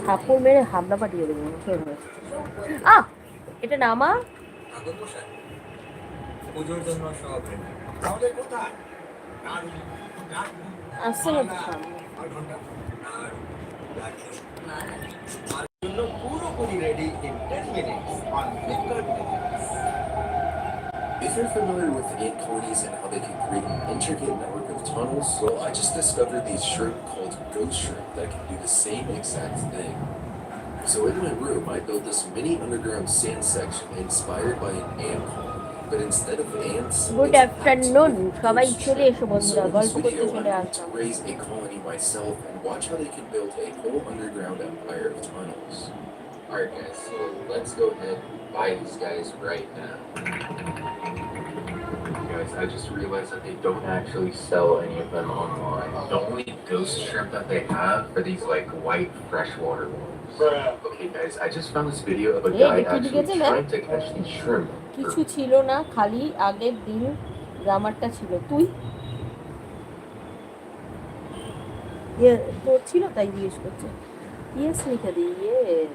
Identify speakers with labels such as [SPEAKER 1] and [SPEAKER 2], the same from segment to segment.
[SPEAKER 1] থাপ্পড় মেরে হাবড়া পাঠিয়ে দেবো। আহ, এটা নামা। আসছে না তো সামনে।
[SPEAKER 2] If you're familiar with ant colonies and how they can create an intricate network of tunnels, well, I just discovered these shrimp called ghost shrimp that can do the same exact thing. So in my room, I built this mini underground sand section inspired by an ant colony. But instead of ants,
[SPEAKER 1] good
[SPEAKER 2] it's
[SPEAKER 1] afternoon,
[SPEAKER 2] active
[SPEAKER 1] সবাই
[SPEAKER 2] ghost
[SPEAKER 1] চলে
[SPEAKER 2] shrimp.
[SPEAKER 1] এসো
[SPEAKER 2] So
[SPEAKER 1] বন্ধুরা,
[SPEAKER 2] in this
[SPEAKER 1] গল্প করতে
[SPEAKER 2] video,
[SPEAKER 1] চলে
[SPEAKER 2] I'm going to
[SPEAKER 1] Aslam.
[SPEAKER 2] raise a colony myself and watch how they can build a whole underground empire of tunnels. Alright guys, so let's go ahead and buy these guys right now. Guys, I just realized that they don't actually sell any of them online. The only ghost shrimp that they have are these like white freshwater ones. Okay guys, I just found this video of a guy actually trying to catch these shrimp.
[SPEAKER 1] কিছু ছিল না, খালি আগের দিন গ্রামারটা ছিল। তুই তোর ছিল তাই জিজ্ঞেস করছে। ইয়েস লিখে দিই, yes.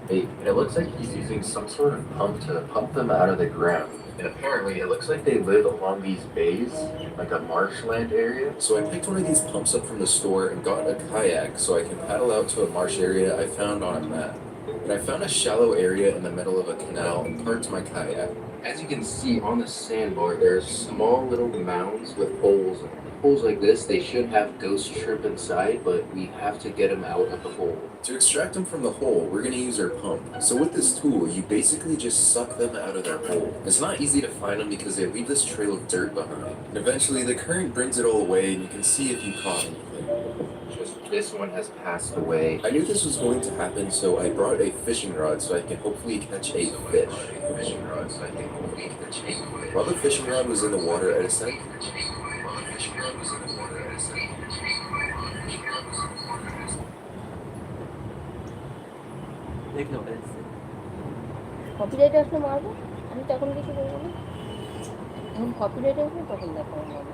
[SPEAKER 2] Hey, it looks like he's using some sort of pump to pump them out of the ground. And apparently, it looks like they live along these bays, like a marshland area. So I picked one of these pumps up from the store and got a kayak so I can paddle out to a marsh area I found on a map. And I found a shallow area in the middle of a canal and parked my kayak. As you can see on the sandbar, there are small little mounds with holes in them. Holes like this, they should have ghost shrimp inside, but we have to get them out of the hole. To extract them from the hole, we're going to use our pump. So with this tool, you basically just suck them out of their hole. It's not easy to find them because they leave this trail of dirt behind. And eventually, the current brings it all away, and you can see if you caught anything. Just this one has passed away. I knew this was going to happen, so I brought a fishing rod so I can hopefully catch a fish. While the fishing rod was in the water, I decided
[SPEAKER 1] copyright আসলে মারবো, আমি তখন কিছু বলবো না। এখন copyright আসবে তখন দেখো মারবো।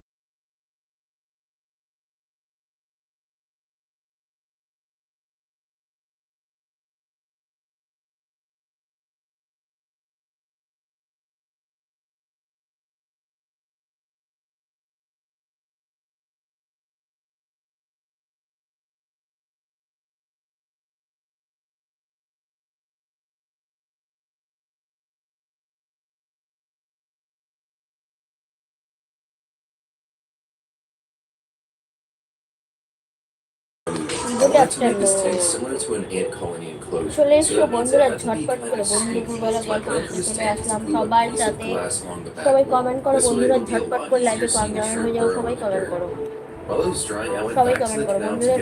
[SPEAKER 1] চলে এসো বন্ধুরা, ঝটপট করে বন্ধু দুপুরবেলা গল্প করতে চলে আসলাম সবার সাথে। সবাই কমেন্ট করো বন্ধুরা, ঝটপট করে লাইভে জয়েন হয়ে যাও, সবাই কমেন্ট করো, সবাই কমেন্ট করো বন্ধুরা।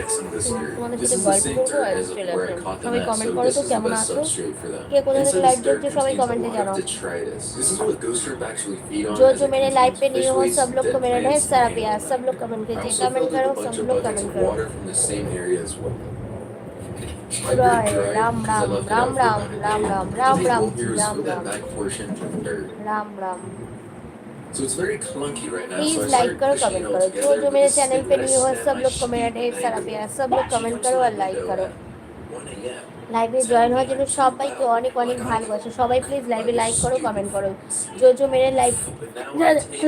[SPEAKER 1] তোমাদের সাথে গল্প করবো আর চলে আসলাম। সবাই কমেন্ট করো তো কেমন আছো, কে কোথা থেকে লাইভ দেখছো, সবাই কমেন্টে জানাও। जो जो मेरे लाइव पे नहीं हो सब लोग को मेरा ढेर सारा प्यार, सब लोग कमेंट कीजिए, कमेंट करो, सब लोग कमेंट करो। Ram Ram Ram Ram Ram Ram Ram Ram Ram Ram Ram Ram.
[SPEAKER 2] So it's very clunky right now.
[SPEAKER 1] Please like करो, कमेंट करो। जो जो मेरे चैनल पे नहीं हो सब लोग को मेरा ढेर सारा प्यार, सब लोग कमेंट करो और लाइक करो। লাইভে জয়েন হওয়ার জন্য সবাইকে অনেক অনেক ভালোবাসা। সবাই প্লিজ লাইভে লাইক করো, কমেন্ট করো। जो मेरे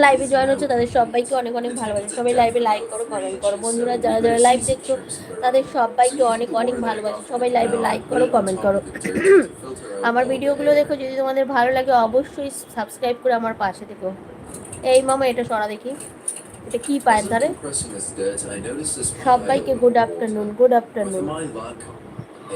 [SPEAKER 1] লাইভে জয়েন হচ্ছে তাদের সবাইকে অনেক অনেক ভালোবাসা। সবাই লাইভে লাইক করো, কমেন্ট করো। বন্ধুরা যারা যারা লাইভ দেখছো তাদের সবাইকে অনেক অনেক ভালোবাসা। সবাই লাইভে লাইক করো, কমেন্ট করো। আমার ভিডিওগুলো দেখো, যদি তোমাদের ভালো লাগে অবশ্যই সাবস্ক্রাইব করে আমার পাশে থেকো। এই মামা এটা সরা দেখি, এটা কি পায়ের ধারে। সবাইকে good afternoon, good afternoon.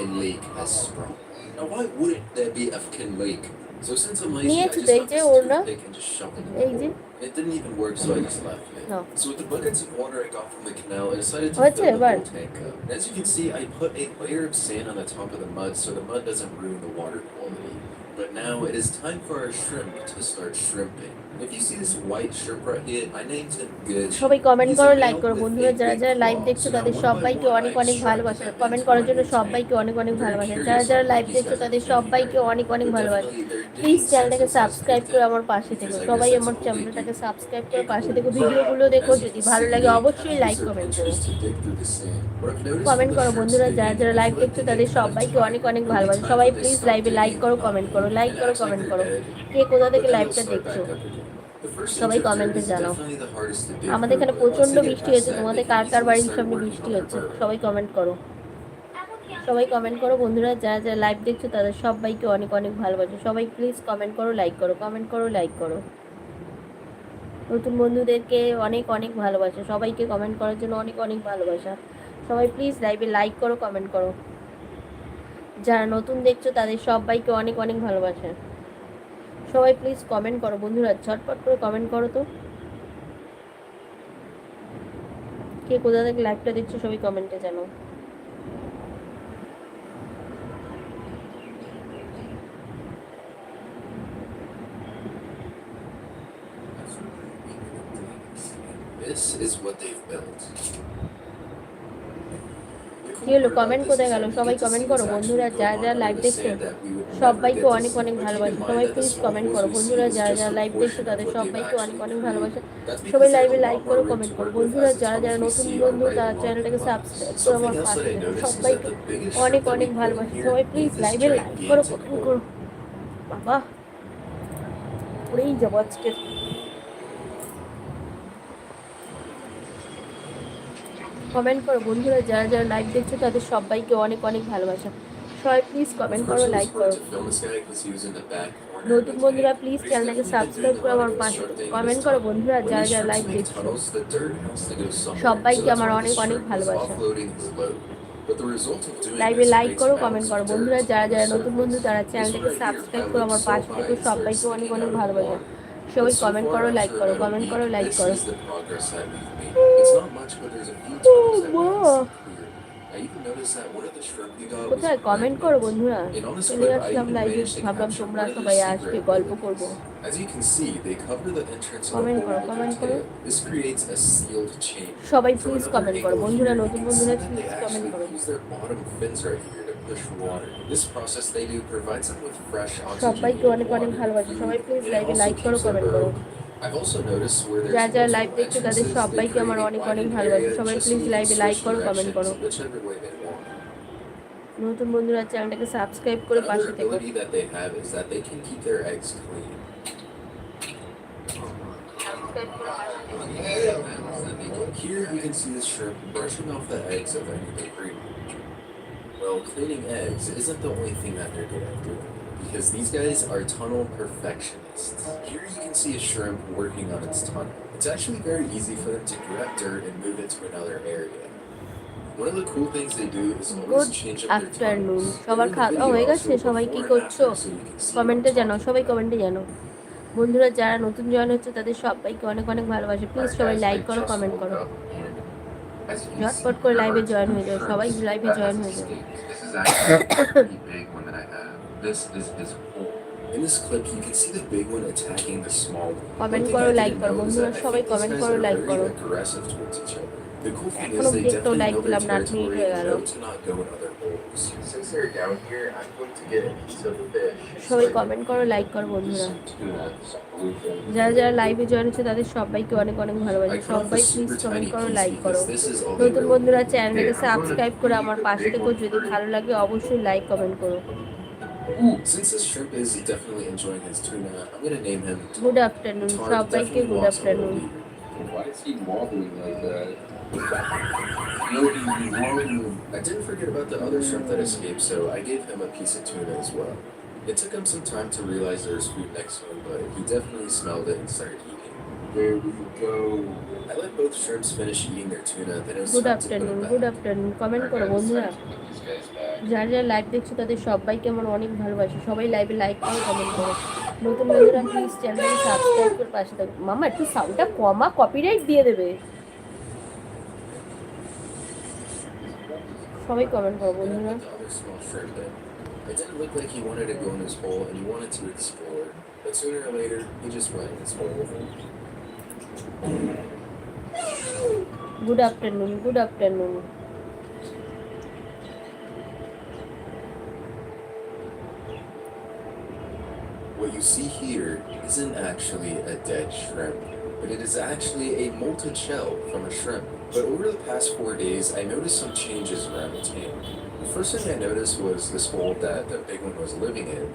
[SPEAKER 2] A lake has sprung. Now, why wouldn't there be a fucking lake So since I'm lazy, I
[SPEAKER 1] নিয়েছি তো,
[SPEAKER 2] just
[SPEAKER 1] এই
[SPEAKER 2] got
[SPEAKER 1] যে
[SPEAKER 2] this
[SPEAKER 1] ওর না,
[SPEAKER 2] toothpick and just shoved it in the
[SPEAKER 1] এই যে
[SPEAKER 2] hole. And it didn't even work, so I just left it.
[SPEAKER 1] Now,
[SPEAKER 2] So with the buckets of water I got from the canal, I decided to
[SPEAKER 1] হয়েছে
[SPEAKER 2] fill the
[SPEAKER 1] এবার।
[SPEAKER 2] whole tank up. And as you can see, I put a layer of sand on the top of the mud so the mud doesn't ruin the water quality. But now it is time for our shrimp to start shrimping. If you see this white shrimp right here, I named him Good.
[SPEAKER 1] সবাই comment
[SPEAKER 2] He's a
[SPEAKER 1] করো, like
[SPEAKER 2] male
[SPEAKER 1] করো
[SPEAKER 2] with
[SPEAKER 1] বন্ধুরা,
[SPEAKER 2] a
[SPEAKER 1] যারা
[SPEAKER 2] big
[SPEAKER 1] যারা live
[SPEAKER 2] claw.
[SPEAKER 1] দেখছো
[SPEAKER 2] So now
[SPEAKER 1] তাদের
[SPEAKER 2] one by
[SPEAKER 1] সবাইকে
[SPEAKER 2] one,
[SPEAKER 1] অনেক
[SPEAKER 2] I
[SPEAKER 1] অনেক
[SPEAKER 2] extracted
[SPEAKER 1] ভালোবাসা,
[SPEAKER 2] them
[SPEAKER 1] কমেন্ট
[SPEAKER 2] into
[SPEAKER 1] করার
[SPEAKER 2] our
[SPEAKER 1] জন্য
[SPEAKER 2] new tank.
[SPEAKER 1] সবাইকে অনেক অনেক
[SPEAKER 2] I'm very
[SPEAKER 1] ভালোবাসা, যারা
[SPEAKER 2] curious
[SPEAKER 1] যারা
[SPEAKER 2] on what
[SPEAKER 1] লাইভ
[SPEAKER 2] these
[SPEAKER 1] দেখছো
[SPEAKER 2] guys are
[SPEAKER 1] তাদের
[SPEAKER 2] thinking
[SPEAKER 1] সবাইকে
[SPEAKER 2] right now.
[SPEAKER 1] অনেক অনেক
[SPEAKER 2] But
[SPEAKER 1] ভালোবাসা।
[SPEAKER 2] definitely, they're
[SPEAKER 1] প্লিজ
[SPEAKER 2] digging
[SPEAKER 1] চ্যানেলটাকে
[SPEAKER 2] samples as
[SPEAKER 1] সাবস্ক্রাইব করে
[SPEAKER 2] content
[SPEAKER 1] আমার পাশে থেকো,
[SPEAKER 2] because I guess
[SPEAKER 1] সবাই
[SPEAKER 2] that's
[SPEAKER 1] আমার
[SPEAKER 2] all they do.
[SPEAKER 1] চ্যানেলটাকে সাবস্ক্রাইব করে
[SPEAKER 2] Hey,
[SPEAKER 1] পাশে
[SPEAKER 2] cool.
[SPEAKER 1] থেকো, ভিডিওগুলো দেখো,
[SPEAKER 2] As you
[SPEAKER 1] যদি
[SPEAKER 2] can
[SPEAKER 1] ভালো
[SPEAKER 2] see,
[SPEAKER 1] লাগে
[SPEAKER 2] they kind
[SPEAKER 1] অবশ্যই
[SPEAKER 2] of use
[SPEAKER 1] like
[SPEAKER 2] their
[SPEAKER 1] comment করো।
[SPEAKER 2] pinchers to dig through the sand. What I've noticed when
[SPEAKER 1] comment
[SPEAKER 2] the
[SPEAKER 1] করো
[SPEAKER 2] shrimp's
[SPEAKER 1] বন্ধুরা, যারা
[SPEAKER 2] digging,
[SPEAKER 1] যারা
[SPEAKER 2] I
[SPEAKER 1] লাইভ
[SPEAKER 2] feel like
[SPEAKER 1] দেখছো
[SPEAKER 2] they get
[SPEAKER 1] তাদের
[SPEAKER 2] kind of
[SPEAKER 1] সবাইকে অনেক
[SPEAKER 2] tired.
[SPEAKER 1] অনেক
[SPEAKER 2] There'll be
[SPEAKER 1] ভালোবাসা,
[SPEAKER 2] times
[SPEAKER 1] সবাই
[SPEAKER 2] when they
[SPEAKER 1] প্লিজ
[SPEAKER 2] stop
[SPEAKER 1] লাইভে লাইক
[SPEAKER 2] digging
[SPEAKER 1] করো,
[SPEAKER 2] and not
[SPEAKER 1] কমেন্ট করো,
[SPEAKER 2] move
[SPEAKER 1] লাইক
[SPEAKER 2] and
[SPEAKER 1] করো,
[SPEAKER 2] act like
[SPEAKER 1] কমেন্ট
[SPEAKER 2] they're
[SPEAKER 1] করো,
[SPEAKER 2] dead.
[SPEAKER 1] কে কোথা
[SPEAKER 2] But
[SPEAKER 1] থেকে
[SPEAKER 2] then they'll
[SPEAKER 1] লাইভটা
[SPEAKER 2] start
[SPEAKER 1] দেখছো
[SPEAKER 2] back up again. The first inch
[SPEAKER 1] সবাই
[SPEAKER 2] of dirt
[SPEAKER 1] কমেন্টে
[SPEAKER 2] is
[SPEAKER 1] জানাও।
[SPEAKER 2] definitely the hardest to dig
[SPEAKER 1] আমাদের
[SPEAKER 2] through,
[SPEAKER 1] এখানে
[SPEAKER 2] but once
[SPEAKER 1] প্রচন্ড
[SPEAKER 2] they get
[SPEAKER 1] বৃষ্টি
[SPEAKER 2] past
[SPEAKER 1] হচ্ছে,
[SPEAKER 2] that, they
[SPEAKER 1] তোমাদের
[SPEAKER 2] can
[SPEAKER 1] কার কার
[SPEAKER 2] easily
[SPEAKER 1] বাড়ির
[SPEAKER 2] start
[SPEAKER 1] সামনে
[SPEAKER 2] working
[SPEAKER 1] বৃষ্টি
[SPEAKER 2] on their
[SPEAKER 1] হচ্ছে
[SPEAKER 2] burrow.
[SPEAKER 1] সবাই কমেন্ট করো। সবাই কমেন্ট করো বন্ধুরা, যারা যারা লাইভ দেখছো তাদের সবাইকে অনেক অনেক ভালোবাসা, সবাই প্লিজ কমেন্ট করো, লাইক করো, কমেন্ট করো, লাইক করো। নতুন বন্ধুদেরকে অনেক অনেক ভালোবাসা, সবাইকে কমেন্ট করার জন্য অনেক অনেক ভালোবাসা, সবাই প্লিজ লাইভে লাইক করো, কমেন্ট করো। যারা নতুন দেখছো তাদের সবাইকে অনেক অনেক ভালোবাসা, সবাই প্লিজ কমেন্ট করো বন্ধুরা, ঝটপট করে কমেন্ট করো তো, কে কোথা থেকে লাইভটা দেখছো সবাই কমেন্টে জানাও।
[SPEAKER 2] This is what they've built.
[SPEAKER 1] কি হলো, কমেন্ট কোথায় গেল, সবাই কমেন্ট করো বন্ধুরা, যারা যারা লাইভ দেখছো সবাইকে অনেক অনেক ভালোবাসা, সবাই প্লিজ কমেন্ট করো বন্ধুরা, যারা যারা লাইভ দেখছো তাদের সবাইকে অনেক অনেক ভালোবাসা, সবাই লাইভে লাইক করো, কমেন্ট করো বন্ধুরা, যারা যারা নতুন বন্ধু তারা চ্যানেলটাকে সাবস্ক্রাইব করে আমার পাশে দেখো, সবাইকে অনেক অনেক ভালোবাসা, সবাই প্লিজ লাইভে লাইক করো, কমেন্ট করো। বাবা পড়েই যাবো আজকে। কমেন্ট করো বন্ধুরা, যারা যারা লাইভ দেখছো তাদের সবাইকে অনেক অনেক ভালোবাসা, সবাই প্লিজ কমেন্ট করো, লাইক করো। নতুন বন্ধুরা প্লিজ চ্যানেলটাকে সাবস্ক্রাইব করে আমার পাশে থেকো, কমেন্ট করো বন্ধুরা, যারা যারা লাইভ দেখছো সবাইকে আমার অনেক অনেক ভালোবাসা, লাইভে লাইক করো, কমেন্ট করো বন্ধুরা, যারা যারা নতুন বন্ধু তারা চ্যানেলটাকে সাবস্ক্রাইব করো আমার পাশে থেকো, সবাইকে অনেক অনেক ভালোবাসা, সবাই কমেন্ট করো, লাইক করো, কমেন্ট করো, লাইক করো। কোথায় কমেন্ট করো বন্ধুরা, চলে আসলাম লাইভে, ভাবলাম তোমরা সবাই আসবে, গল্প করবো।
[SPEAKER 2] As you can see, they cover the entrance of the
[SPEAKER 1] comment
[SPEAKER 2] hole
[SPEAKER 1] করো,
[SPEAKER 2] with their
[SPEAKER 1] কমেন্ট করো,
[SPEAKER 2] tail. This creates a sealed chamber.
[SPEAKER 1] সবাই
[SPEAKER 2] From
[SPEAKER 1] প্লিজ
[SPEAKER 2] another
[SPEAKER 1] কমেন্ট করো
[SPEAKER 2] angle
[SPEAKER 1] বন্ধুরা,
[SPEAKER 2] here, you
[SPEAKER 1] নতুন
[SPEAKER 2] can
[SPEAKER 1] বন্ধুরা
[SPEAKER 2] see that
[SPEAKER 1] please
[SPEAKER 2] they
[SPEAKER 1] comment
[SPEAKER 2] actually
[SPEAKER 1] করো,
[SPEAKER 2] use their bottom fins right here to push water. This process they do provides them with fresh
[SPEAKER 1] সবাইকে
[SPEAKER 2] oxygenated
[SPEAKER 1] অনেক অনেক
[SPEAKER 2] water,
[SPEAKER 1] ভালোবাসা,
[SPEAKER 2] food,
[SPEAKER 1] সবাই প্লিজ
[SPEAKER 2] and it
[SPEAKER 1] লাইভে
[SPEAKER 2] also
[SPEAKER 1] like করো,
[SPEAKER 2] keeps their
[SPEAKER 1] comment
[SPEAKER 2] burrow
[SPEAKER 1] করো।
[SPEAKER 2] clean. I've also noticed where
[SPEAKER 1] যারা
[SPEAKER 2] there's
[SPEAKER 1] যারা লাইভ
[SPEAKER 2] multiple
[SPEAKER 1] দেখছো তাদের
[SPEAKER 2] entrances, they
[SPEAKER 1] সবাইকে আমার
[SPEAKER 2] create a
[SPEAKER 1] অনেক অনেক
[SPEAKER 2] widened
[SPEAKER 1] ভালোবাসা,
[SPEAKER 2] area
[SPEAKER 1] সবাই
[SPEAKER 2] just so
[SPEAKER 1] please
[SPEAKER 2] they can
[SPEAKER 1] লাইভে লাইক
[SPEAKER 2] switch
[SPEAKER 1] করো, কমেন্ট করো।
[SPEAKER 2] directions whichever way they want.
[SPEAKER 1] নতুন বন্ধুরা চ্যানেলটাকে সাবস্ক্রাইব করে
[SPEAKER 2] Another
[SPEAKER 1] পাশে থেকো।
[SPEAKER 2] ability that they have is that they can keep their eggs clean. Here you can see the shrimp brushing off the eggs of any debris. Well, cleaning eggs isn't the only thing that they're good at doing, because these guys are tunnel perfectionists. Here you can see a shrimp working on its tunnel. It's actually very easy for them to grab dirt and move it to another area. One of the cool things they do is
[SPEAKER 1] good
[SPEAKER 2] always change up their
[SPEAKER 1] afternoon,
[SPEAKER 2] tunnels.
[SPEAKER 1] সবার
[SPEAKER 2] Later in the
[SPEAKER 1] খাওয়া দাওয়া
[SPEAKER 2] video,
[SPEAKER 1] হয়ে
[SPEAKER 2] I'll
[SPEAKER 1] গেছে,
[SPEAKER 2] show
[SPEAKER 1] সবাই কি
[SPEAKER 2] before and
[SPEAKER 1] করছো
[SPEAKER 2] after so you can see what
[SPEAKER 1] কমেন্টে
[SPEAKER 2] I'm
[SPEAKER 1] জানাও,
[SPEAKER 2] talking
[SPEAKER 1] সবাই
[SPEAKER 2] about.
[SPEAKER 1] কমেন্টে জানাও বন্ধুরা, যারা নতুন জয়েন হচ্ছে তাদের সবাইকে অনেক অনেক ভালোবাসা, প্লিজ
[SPEAKER 2] Alright
[SPEAKER 1] সবাই
[SPEAKER 2] guys,
[SPEAKER 1] লাইক
[SPEAKER 2] I
[SPEAKER 1] করো,
[SPEAKER 2] just
[SPEAKER 1] কমেন্ট
[SPEAKER 2] woke
[SPEAKER 1] করো,
[SPEAKER 2] up and as you can see,
[SPEAKER 1] ঝটপট করে
[SPEAKER 2] there
[SPEAKER 1] লাইভে
[SPEAKER 2] are
[SPEAKER 1] জয়েন
[SPEAKER 2] two
[SPEAKER 1] হয়ে যাও, সবাই
[SPEAKER 2] shrimps
[SPEAKER 1] লাইভে
[SPEAKER 2] that
[SPEAKER 1] জয়েন
[SPEAKER 2] has
[SPEAKER 1] হয়ে যাও।
[SPEAKER 2] escaped. This is actually a pretty big one that I have. This is his hole. In this clip, you can see the big one attacking the small one. One
[SPEAKER 1] comment
[SPEAKER 2] thing
[SPEAKER 1] করো,
[SPEAKER 2] I
[SPEAKER 1] like
[SPEAKER 2] didn't
[SPEAKER 1] করো
[SPEAKER 2] know is
[SPEAKER 1] বন্ধুরা,
[SPEAKER 2] that I
[SPEAKER 1] সবাই
[SPEAKER 2] think these
[SPEAKER 1] comment
[SPEAKER 2] guys
[SPEAKER 1] করো,
[SPEAKER 2] are
[SPEAKER 1] like
[SPEAKER 2] very
[SPEAKER 1] করো।
[SPEAKER 2] aggressive towards each other. The cool thing
[SPEAKER 1] এখন
[SPEAKER 2] is
[SPEAKER 1] অব্দি
[SPEAKER 2] they
[SPEAKER 1] একটাও
[SPEAKER 2] definitely
[SPEAKER 1] like
[SPEAKER 2] know their
[SPEAKER 1] পেলাম না, 8 মিনিট
[SPEAKER 2] territory
[SPEAKER 1] হয়ে
[SPEAKER 2] and
[SPEAKER 1] গেল।
[SPEAKER 2] know to not go in other holes. Since they're down here, I'm going to get a piece of fish.
[SPEAKER 1] সবাই comment করো, like করো বন্ধুরা, যারা যারা লাইভে জয়েন হচ্ছে তাদের সবাইকে অনেক অনেক ভালোবাসা,
[SPEAKER 2] I cut off
[SPEAKER 1] সবাই
[SPEAKER 2] a
[SPEAKER 1] please
[SPEAKER 2] super
[SPEAKER 1] comment
[SPEAKER 2] tiny
[SPEAKER 1] করো,
[SPEAKER 2] piece
[SPEAKER 1] লাইক করো।
[SPEAKER 2] because this is all they
[SPEAKER 1] নতুন
[SPEAKER 2] really
[SPEAKER 1] বন্ধুরা
[SPEAKER 2] need.
[SPEAKER 1] চ্যানেলটাকে
[SPEAKER 2] Okay, I'm going
[SPEAKER 1] subscribe
[SPEAKER 2] to
[SPEAKER 1] করে
[SPEAKER 2] feed
[SPEAKER 1] আমার
[SPEAKER 2] the
[SPEAKER 1] পাশে
[SPEAKER 2] big
[SPEAKER 1] থেকো,
[SPEAKER 2] one
[SPEAKER 1] যদি
[SPEAKER 2] first.
[SPEAKER 1] ভালো লাগে অবশ্যই লাইক কমেন্ট করো।
[SPEAKER 2] Since this shrimp is definitely enjoying his tuna, I'm gonna name him
[SPEAKER 1] good
[SPEAKER 2] Tar.
[SPEAKER 1] Afternoon
[SPEAKER 2] Tar
[SPEAKER 1] সবাইকে,
[SPEAKER 2] definitely
[SPEAKER 1] good
[SPEAKER 2] walks a little
[SPEAKER 1] afternoon.
[SPEAKER 2] weird. Why is he wobbling like that? No, he's wobbling. I didn't forget about the other shrimp that escaped, so I gave him a piece of tuna as well. It took him some time to realize there was food next to him, but he definitely smelled it and started eating. There we go. I let both shrimps finish eating their tuna, then it was
[SPEAKER 1] good
[SPEAKER 2] time to put
[SPEAKER 1] afternoon,
[SPEAKER 2] it
[SPEAKER 1] good
[SPEAKER 2] back.
[SPEAKER 1] Afternoon, comment করো বন্ধুরা, যারা যারা live দেখছো তাদের সবাইকে আমার অনেক ভালোবাসে, সবাই লাইভে লাইক করো, কমেন্ট করো। নতুন বন্ধুরা প্লিজ চ্যানেলটাকে সাবস্ক্রাইব করে পাশে থাকো। মামা একটু সাউন্ডটা কমা, কপিরাইট দিয়ে দেবে। সবাই কমেন্ট করো
[SPEAKER 2] And
[SPEAKER 1] বন্ধুরা।
[SPEAKER 2] unlike the other small shrimp, it didn't look like he wanted to go in his hole and he wanted to explore. But sooner or later, he just went in his hole.
[SPEAKER 1] Good afternoon, good afternoon.
[SPEAKER 2] What you see here isn't actually a dead shrimp, but it is actually a molted shell from a shrimp. But over the past 4 days, I noticed some changes around the tank. The first thing I noticed was this hole that the big one was living in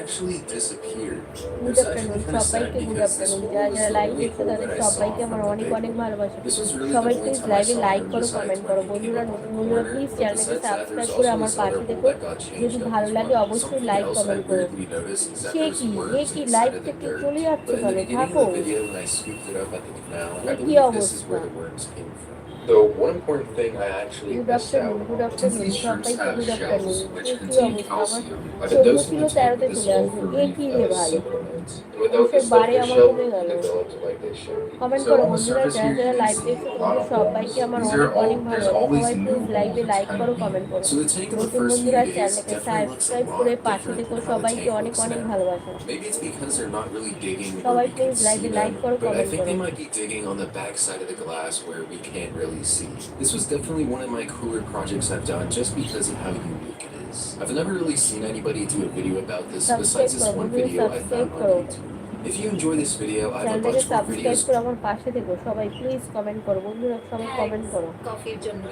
[SPEAKER 2] actually disappeared. It
[SPEAKER 1] good
[SPEAKER 2] was actually
[SPEAKER 1] afternoon
[SPEAKER 2] kind of sad
[SPEAKER 1] সবাইকে, good
[SPEAKER 2] because this
[SPEAKER 1] afternoon.
[SPEAKER 2] hole
[SPEAKER 1] যারা
[SPEAKER 2] was
[SPEAKER 1] যারা
[SPEAKER 2] the
[SPEAKER 1] live
[SPEAKER 2] only
[SPEAKER 1] দেখছো
[SPEAKER 2] hole
[SPEAKER 1] তাদের
[SPEAKER 2] that I saw
[SPEAKER 1] সবাইকে আমার
[SPEAKER 2] from the
[SPEAKER 1] অনেক
[SPEAKER 2] big
[SPEAKER 1] অনেক
[SPEAKER 2] one.
[SPEAKER 1] ভালোবাসা।
[SPEAKER 2] This was really
[SPEAKER 1] সবাই
[SPEAKER 2] the only
[SPEAKER 1] please
[SPEAKER 2] time I
[SPEAKER 1] লাইভে
[SPEAKER 2] saw
[SPEAKER 1] লাইক
[SPEAKER 2] him
[SPEAKER 1] করো,
[SPEAKER 2] besides
[SPEAKER 1] কমেন্ট
[SPEAKER 2] when
[SPEAKER 1] করো।
[SPEAKER 2] he came
[SPEAKER 1] বন্ধুরা
[SPEAKER 2] up on
[SPEAKER 1] নতুন
[SPEAKER 2] the
[SPEAKER 1] বন্ধুরা
[SPEAKER 2] corner.
[SPEAKER 1] প্লিজ
[SPEAKER 2] But
[SPEAKER 1] চ্যানেলটাকে
[SPEAKER 2] besides that,
[SPEAKER 1] সাবস্ক্রাইব
[SPEAKER 2] there's
[SPEAKER 1] করে
[SPEAKER 2] also
[SPEAKER 1] আমার
[SPEAKER 2] this other
[SPEAKER 1] পাশে
[SPEAKER 2] hole
[SPEAKER 1] দেখো।
[SPEAKER 2] that got
[SPEAKER 1] যদি
[SPEAKER 2] changed up
[SPEAKER 1] ভালো
[SPEAKER 2] this
[SPEAKER 1] লাগে
[SPEAKER 2] month.
[SPEAKER 1] অবশ্যই
[SPEAKER 2] Something
[SPEAKER 1] like
[SPEAKER 2] else I
[SPEAKER 1] comment করো।
[SPEAKER 2] weirdly noticed is that
[SPEAKER 1] say
[SPEAKER 2] there's
[SPEAKER 1] কি, এ
[SPEAKER 2] worms
[SPEAKER 1] কি লাইভ
[SPEAKER 2] inside of the
[SPEAKER 1] থেকে
[SPEAKER 2] dirt.
[SPEAKER 1] চলে যাচ্ছে
[SPEAKER 2] But in
[SPEAKER 1] কেন?
[SPEAKER 2] the beginning of
[SPEAKER 1] থাকো।
[SPEAKER 2] the video, when I scooped it up at the canal,
[SPEAKER 1] A
[SPEAKER 2] I
[SPEAKER 1] কি
[SPEAKER 2] believe this is
[SPEAKER 1] অবস্থা?
[SPEAKER 2] where the worms came from. Though one important thing I actually
[SPEAKER 1] good
[SPEAKER 2] missed out
[SPEAKER 1] afternoon, good
[SPEAKER 2] on, since
[SPEAKER 1] afternoon
[SPEAKER 2] these shrimps
[SPEAKER 1] সবাইকে,
[SPEAKER 2] have
[SPEAKER 1] good
[SPEAKER 2] shells
[SPEAKER 1] afternoon.
[SPEAKER 2] which
[SPEAKER 1] এ কি
[SPEAKER 2] contain
[SPEAKER 1] অবস্থা? আমার
[SPEAKER 2] calcium, I've been
[SPEAKER 1] 14
[SPEAKER 2] dosing
[SPEAKER 1] ছিল
[SPEAKER 2] the tank
[SPEAKER 1] 13-তে
[SPEAKER 2] with this
[SPEAKER 1] চলে আসবে। এ
[SPEAKER 2] sulfur-free
[SPEAKER 1] কি রে ভাই?
[SPEAKER 2] supplement. And without
[SPEAKER 1] মানুষের
[SPEAKER 2] this type
[SPEAKER 1] বাড়ে
[SPEAKER 2] of
[SPEAKER 1] আমার
[SPEAKER 2] shell,
[SPEAKER 1] কমে
[SPEAKER 2] they
[SPEAKER 1] গেল।
[SPEAKER 2] developed like they should.
[SPEAKER 1] Comment
[SPEAKER 2] So
[SPEAKER 1] করো
[SPEAKER 2] on the
[SPEAKER 1] বন্ধুরা,
[SPEAKER 2] surface
[SPEAKER 1] যারা
[SPEAKER 2] here,
[SPEAKER 1] যারা
[SPEAKER 2] you can
[SPEAKER 1] লাইভ
[SPEAKER 2] see
[SPEAKER 1] দেখছো
[SPEAKER 2] a lot
[SPEAKER 1] তোমাদের
[SPEAKER 2] of holes.
[SPEAKER 1] সবাইকে আমার
[SPEAKER 2] These are
[SPEAKER 1] অনেক
[SPEAKER 2] all,
[SPEAKER 1] অনেক
[SPEAKER 2] there's
[SPEAKER 1] ভালোবাসা।
[SPEAKER 2] always
[SPEAKER 1] সবাই
[SPEAKER 2] new
[SPEAKER 1] প্লিজ লাইভে
[SPEAKER 2] holes
[SPEAKER 1] লাইক করো,
[SPEAKER 2] attempting.
[SPEAKER 1] কমেন্ট করো।
[SPEAKER 2] So the tank in the
[SPEAKER 1] নতুন
[SPEAKER 2] first few
[SPEAKER 1] বন্ধুরা
[SPEAKER 2] days
[SPEAKER 1] চ্যানেলটাকে
[SPEAKER 2] definitely looks a
[SPEAKER 1] সাবস্ক্রাইব করে
[SPEAKER 2] lot
[SPEAKER 1] পাশে
[SPEAKER 2] different
[SPEAKER 1] থেকো।
[SPEAKER 2] than how the
[SPEAKER 1] সবাইকে
[SPEAKER 2] tank
[SPEAKER 1] অনেক
[SPEAKER 2] looks
[SPEAKER 1] অনেক
[SPEAKER 2] now.
[SPEAKER 1] ভালোবাসা।
[SPEAKER 2] Maybe it's because they're not really digging where
[SPEAKER 1] সবাই
[SPEAKER 2] we can
[SPEAKER 1] প্লিজ
[SPEAKER 2] see
[SPEAKER 1] লাইভে
[SPEAKER 2] them,
[SPEAKER 1] লাইক করো,
[SPEAKER 2] but I
[SPEAKER 1] কমেন্ট
[SPEAKER 2] think
[SPEAKER 1] করো।
[SPEAKER 2] they might be digging on the back side of the glass where we can't really see. This was definitely one of my cooler projects I've done just because of how unique it is. I've never really seen anybody do a video about this besides
[SPEAKER 1] subscribe
[SPEAKER 2] this
[SPEAKER 1] করো
[SPEAKER 2] one
[SPEAKER 1] বন্ধুরা,
[SPEAKER 2] video I
[SPEAKER 1] subscribe
[SPEAKER 2] found on
[SPEAKER 1] করো।
[SPEAKER 2] YouTube. If you enjoy this video, I have a
[SPEAKER 1] চ্যানেলটাকে
[SPEAKER 2] bunch more
[SPEAKER 1] subscribe
[SPEAKER 2] videos.
[SPEAKER 1] করে আমার পাশে থেকো। সবাই please comment করো বন্ধুরা, সবাই কমেন্ট করো।
[SPEAKER 3] কফির জন্য।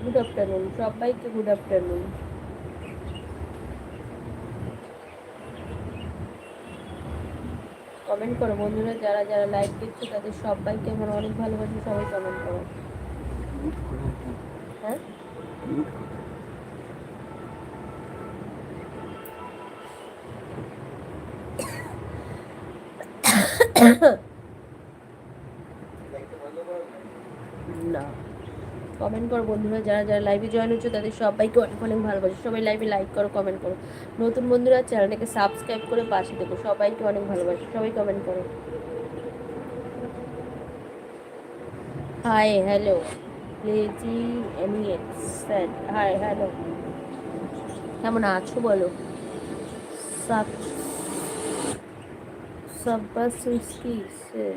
[SPEAKER 1] গুড আফটারনুন সবাইকে, গুড আফটারনুন। কমেন্ট করো বন্ধুরা, যারা যারা লাইভ দেখছো তাদের সবাইকে আমার অনেক ভালোবাসি। সবাই কমেন্ট করো। হ্যাঁ, না, কমেন্ট করো বন্ধুরা, যারা যারা লাইভে জয়েন হচ্ছে তাদের সবাইকে অনেক অনেক ভালোবাসি। সবাই লাইভে লাইক করো, কমেন্ট করো। নতুন বন্ধুরা চ্যানেলটাকে সাবস্ক্রাইব করে পাশে দেখো। সবাইকে অনেক ভালোবাসি। সবাই কমেন্ট করো। হাই হ্যালো লেজি এমিএক্স স্যার, হাই হ্যালো, কেমন আছো বলো? সাব সাব্বাস সুইস্কি sir,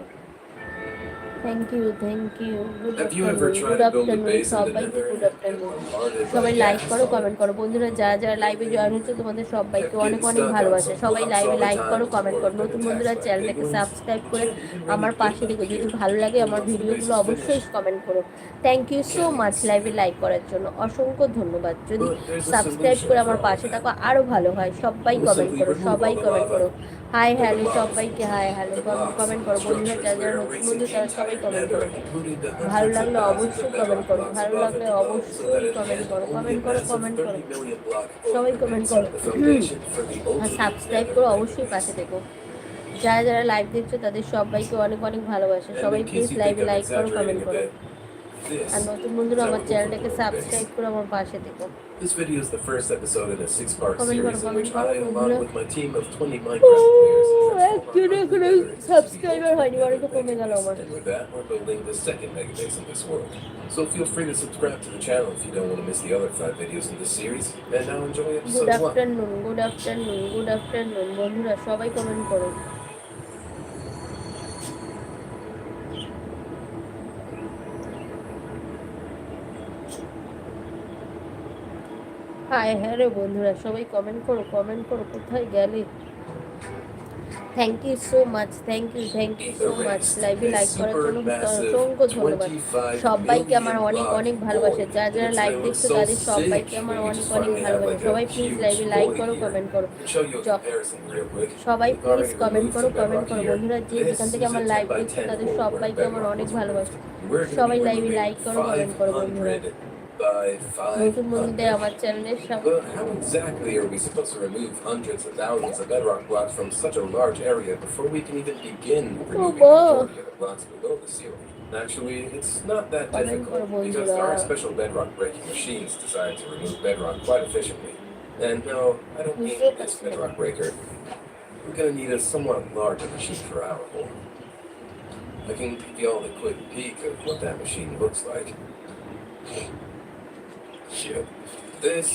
[SPEAKER 1] thank you, thank you. Good
[SPEAKER 2] Have you ever
[SPEAKER 1] afternoon,
[SPEAKER 2] tried
[SPEAKER 1] good
[SPEAKER 2] to build a
[SPEAKER 1] afternoon
[SPEAKER 2] base in the
[SPEAKER 1] সবাইকে,
[SPEAKER 2] nether
[SPEAKER 1] good
[SPEAKER 2] and get
[SPEAKER 1] afternoon.
[SPEAKER 2] bombarded by
[SPEAKER 1] সবাই লাইক করো,
[SPEAKER 2] gas?
[SPEAKER 1] কমেন্ট করো। বন্ধুরা যারা যারা লাইভে জয়েন হচ্ছে তোমাদের সবাইকে
[SPEAKER 2] Kept
[SPEAKER 1] অনেক
[SPEAKER 2] getting
[SPEAKER 1] অনেক
[SPEAKER 2] stuck on
[SPEAKER 1] ভালোবাসে।
[SPEAKER 2] some
[SPEAKER 1] সবাই
[SPEAKER 2] blocks
[SPEAKER 1] লাইভে
[SPEAKER 2] all the
[SPEAKER 1] লাইক করো,
[SPEAKER 2] time
[SPEAKER 1] কমেন্ট
[SPEAKER 2] or
[SPEAKER 1] করো।
[SPEAKER 2] been
[SPEAKER 1] নতুন
[SPEAKER 2] attacked
[SPEAKER 1] বন্ধুরা
[SPEAKER 2] by big
[SPEAKER 1] চ্যানেলটাকে
[SPEAKER 2] ones.
[SPEAKER 1] সাবস্ক্রাইব
[SPEAKER 2] But
[SPEAKER 1] করে
[SPEAKER 2] you didn't really
[SPEAKER 1] আমার
[SPEAKER 2] get
[SPEAKER 1] পাশে
[SPEAKER 2] much
[SPEAKER 1] দেখো। যদি
[SPEAKER 2] gear
[SPEAKER 1] ভালো লাগে আমার
[SPEAKER 2] once the base
[SPEAKER 1] ভিডিওগুলো
[SPEAKER 2] is
[SPEAKER 1] অবশ্যই
[SPEAKER 2] finished.
[SPEAKER 1] কমেন্ট করো। Thank you so
[SPEAKER 2] Can't
[SPEAKER 1] much
[SPEAKER 2] see
[SPEAKER 1] লাইভে
[SPEAKER 2] it.
[SPEAKER 1] লাইক করার জন্য, অসংখ্য ধন্যবাদ। যদি
[SPEAKER 2] But there's a
[SPEAKER 1] subscribe
[SPEAKER 2] solution
[SPEAKER 1] করে
[SPEAKER 2] for
[SPEAKER 1] আমার
[SPEAKER 2] all
[SPEAKER 1] পাশে
[SPEAKER 2] that.
[SPEAKER 1] থাকো আরও ভালো হয়। সবাই
[SPEAKER 2] We'll
[SPEAKER 1] কমেন্ট
[SPEAKER 2] simply
[SPEAKER 1] করো,
[SPEAKER 2] remove
[SPEAKER 1] সবাই
[SPEAKER 2] all the
[SPEAKER 1] কমেন্ট
[SPEAKER 2] lava.
[SPEAKER 1] করো। Hi
[SPEAKER 2] Then the
[SPEAKER 1] hello
[SPEAKER 2] lava,
[SPEAKER 1] সবাইকে, hi hello,
[SPEAKER 2] the blocks,
[SPEAKER 1] comment
[SPEAKER 2] and
[SPEAKER 1] করো
[SPEAKER 2] the
[SPEAKER 1] বন্ধুরা,
[SPEAKER 2] structures
[SPEAKER 1] যারা
[SPEAKER 2] that
[SPEAKER 1] যারা
[SPEAKER 2] are
[SPEAKER 1] নতুন
[SPEAKER 2] erasing
[SPEAKER 1] বন্ধু
[SPEAKER 2] the
[SPEAKER 1] তারা সবাই
[SPEAKER 2] entire
[SPEAKER 1] কমেন্ট
[SPEAKER 2] nether,
[SPEAKER 1] করো।
[SPEAKER 2] including the
[SPEAKER 1] ভালো
[SPEAKER 2] hundreds of
[SPEAKER 1] লাগলে
[SPEAKER 2] thousands of
[SPEAKER 1] অবশ্যই কমেন্ট
[SPEAKER 2] bedrock
[SPEAKER 1] করো,
[SPEAKER 2] blocks
[SPEAKER 1] ভালো
[SPEAKER 2] above
[SPEAKER 1] লাগলে
[SPEAKER 2] and below, so that
[SPEAKER 1] অবশ্যই
[SPEAKER 2] at the
[SPEAKER 1] কমেন্ট
[SPEAKER 2] end,
[SPEAKER 1] করো,
[SPEAKER 2] only
[SPEAKER 1] কমেন্ট
[SPEAKER 2] a
[SPEAKER 1] করো,
[SPEAKER 2] massive
[SPEAKER 1] কমেন্ট করো।
[SPEAKER 2] 30 million block core
[SPEAKER 1] সবাই কমেন্ট
[SPEAKER 2] remains,
[SPEAKER 1] করো।
[SPEAKER 2] the foundation for the
[SPEAKER 1] আর
[SPEAKER 2] ultimate
[SPEAKER 1] সাবস্ক্রাইব
[SPEAKER 2] nether
[SPEAKER 1] করে
[SPEAKER 2] mega
[SPEAKER 1] অবশ্যই
[SPEAKER 2] base.
[SPEAKER 1] পাশে থেকো। যারা যারা লাইভ দেখছো তাদের সবাইকে অনেক অনেক ভালোবাসে।
[SPEAKER 2] And
[SPEAKER 1] সবাই
[SPEAKER 2] in
[SPEAKER 1] please
[SPEAKER 2] case you think
[SPEAKER 1] লাইভে
[SPEAKER 2] I'm
[SPEAKER 1] লাইক করো,
[SPEAKER 2] exaggerating
[SPEAKER 1] কমেন্ট
[SPEAKER 2] a
[SPEAKER 1] করো।
[SPEAKER 2] bit, this
[SPEAKER 1] আর নতুন
[SPEAKER 2] is
[SPEAKER 1] বন্ধুরা আমার
[SPEAKER 2] our
[SPEAKER 1] চ্যানেলটাকে
[SPEAKER 2] overflow
[SPEAKER 1] সাবস্ক্রাইব
[SPEAKER 2] base.
[SPEAKER 1] করে আমার পাশে থেকো।
[SPEAKER 2] This video is the first episode in a 6-part
[SPEAKER 1] comment করো,
[SPEAKER 2] series in
[SPEAKER 1] কমেন্ট
[SPEAKER 2] which
[SPEAKER 1] করো
[SPEAKER 2] I, along
[SPEAKER 1] বন্ধুরা।
[SPEAKER 2] with my team of 20 Minecraft players, transform
[SPEAKER 1] একজন
[SPEAKER 2] our ugly
[SPEAKER 1] এখানে
[SPEAKER 2] nether into the
[SPEAKER 1] subscriber
[SPEAKER 2] ultimate
[SPEAKER 1] হয়নি,
[SPEAKER 2] nether
[SPEAKER 1] অনেকটা কমে
[SPEAKER 2] mega
[SPEAKER 1] গেল
[SPEAKER 2] base.
[SPEAKER 1] আমার।
[SPEAKER 2] And with that, we're building the second mega base in this world. So feel free to subscribe to the channel if you don't want to miss the other 5 videos in this series. And now enjoy
[SPEAKER 1] good
[SPEAKER 2] episode 1.
[SPEAKER 1] Afternoon, good afternoon, good afternoon বন্ধুরা, সবাই comment করো। Hi hello বন্ধুরা, সবাই comment করো, comment করো। কোথায় গেলে? Thank you so much, thank you, thank you so much লাইভে লাইক করার জন্য অসংখ্য ধন্যবাদ। সবাইকে আমার অনেক অনেক ভালোবাসা। যারা যারা লাইভ দেখছো তাদের সবাইকে আমার অনেক অনেক ভালোবাসা। সবাই প্লিজ লাইভে লাইক করো, কমেন্ট করো। সবাই প্লিজ কমেন্ট করো, কমেন্ট করো বন্ধুরা। যে যেখান থেকে আমার লাইভ দেখছো তাদের সবাইকে আমার অনেক ভালোবাসা। সবাই লাইভে লাইক করো, কমেন্ট করো বন্ধুরা। নতুন বন্ধুদের আমার চ্যানেলের
[SPEAKER 2] But how exactly are we supposed to remove hundreds of thousands of bedrock blocks from such a large area before we can even begin removing the
[SPEAKER 1] মা,
[SPEAKER 2] majority of the blocks below the ceiling? Actually, it's not that
[SPEAKER 1] comment করো
[SPEAKER 2] difficult because
[SPEAKER 1] বন্ধুরা।
[SPEAKER 2] there are special bedrock breaking machines designed to remove bedrock quite efficiently. And no, I don't mean
[SPEAKER 1] বুঝতেই
[SPEAKER 2] this
[SPEAKER 1] পারছি না
[SPEAKER 2] bedrock
[SPEAKER 1] কেন।
[SPEAKER 2] breaker. We're gonna need a somewhat larger machine for our hole. I can give you all a quick peek of what that machine looks like. Shit. This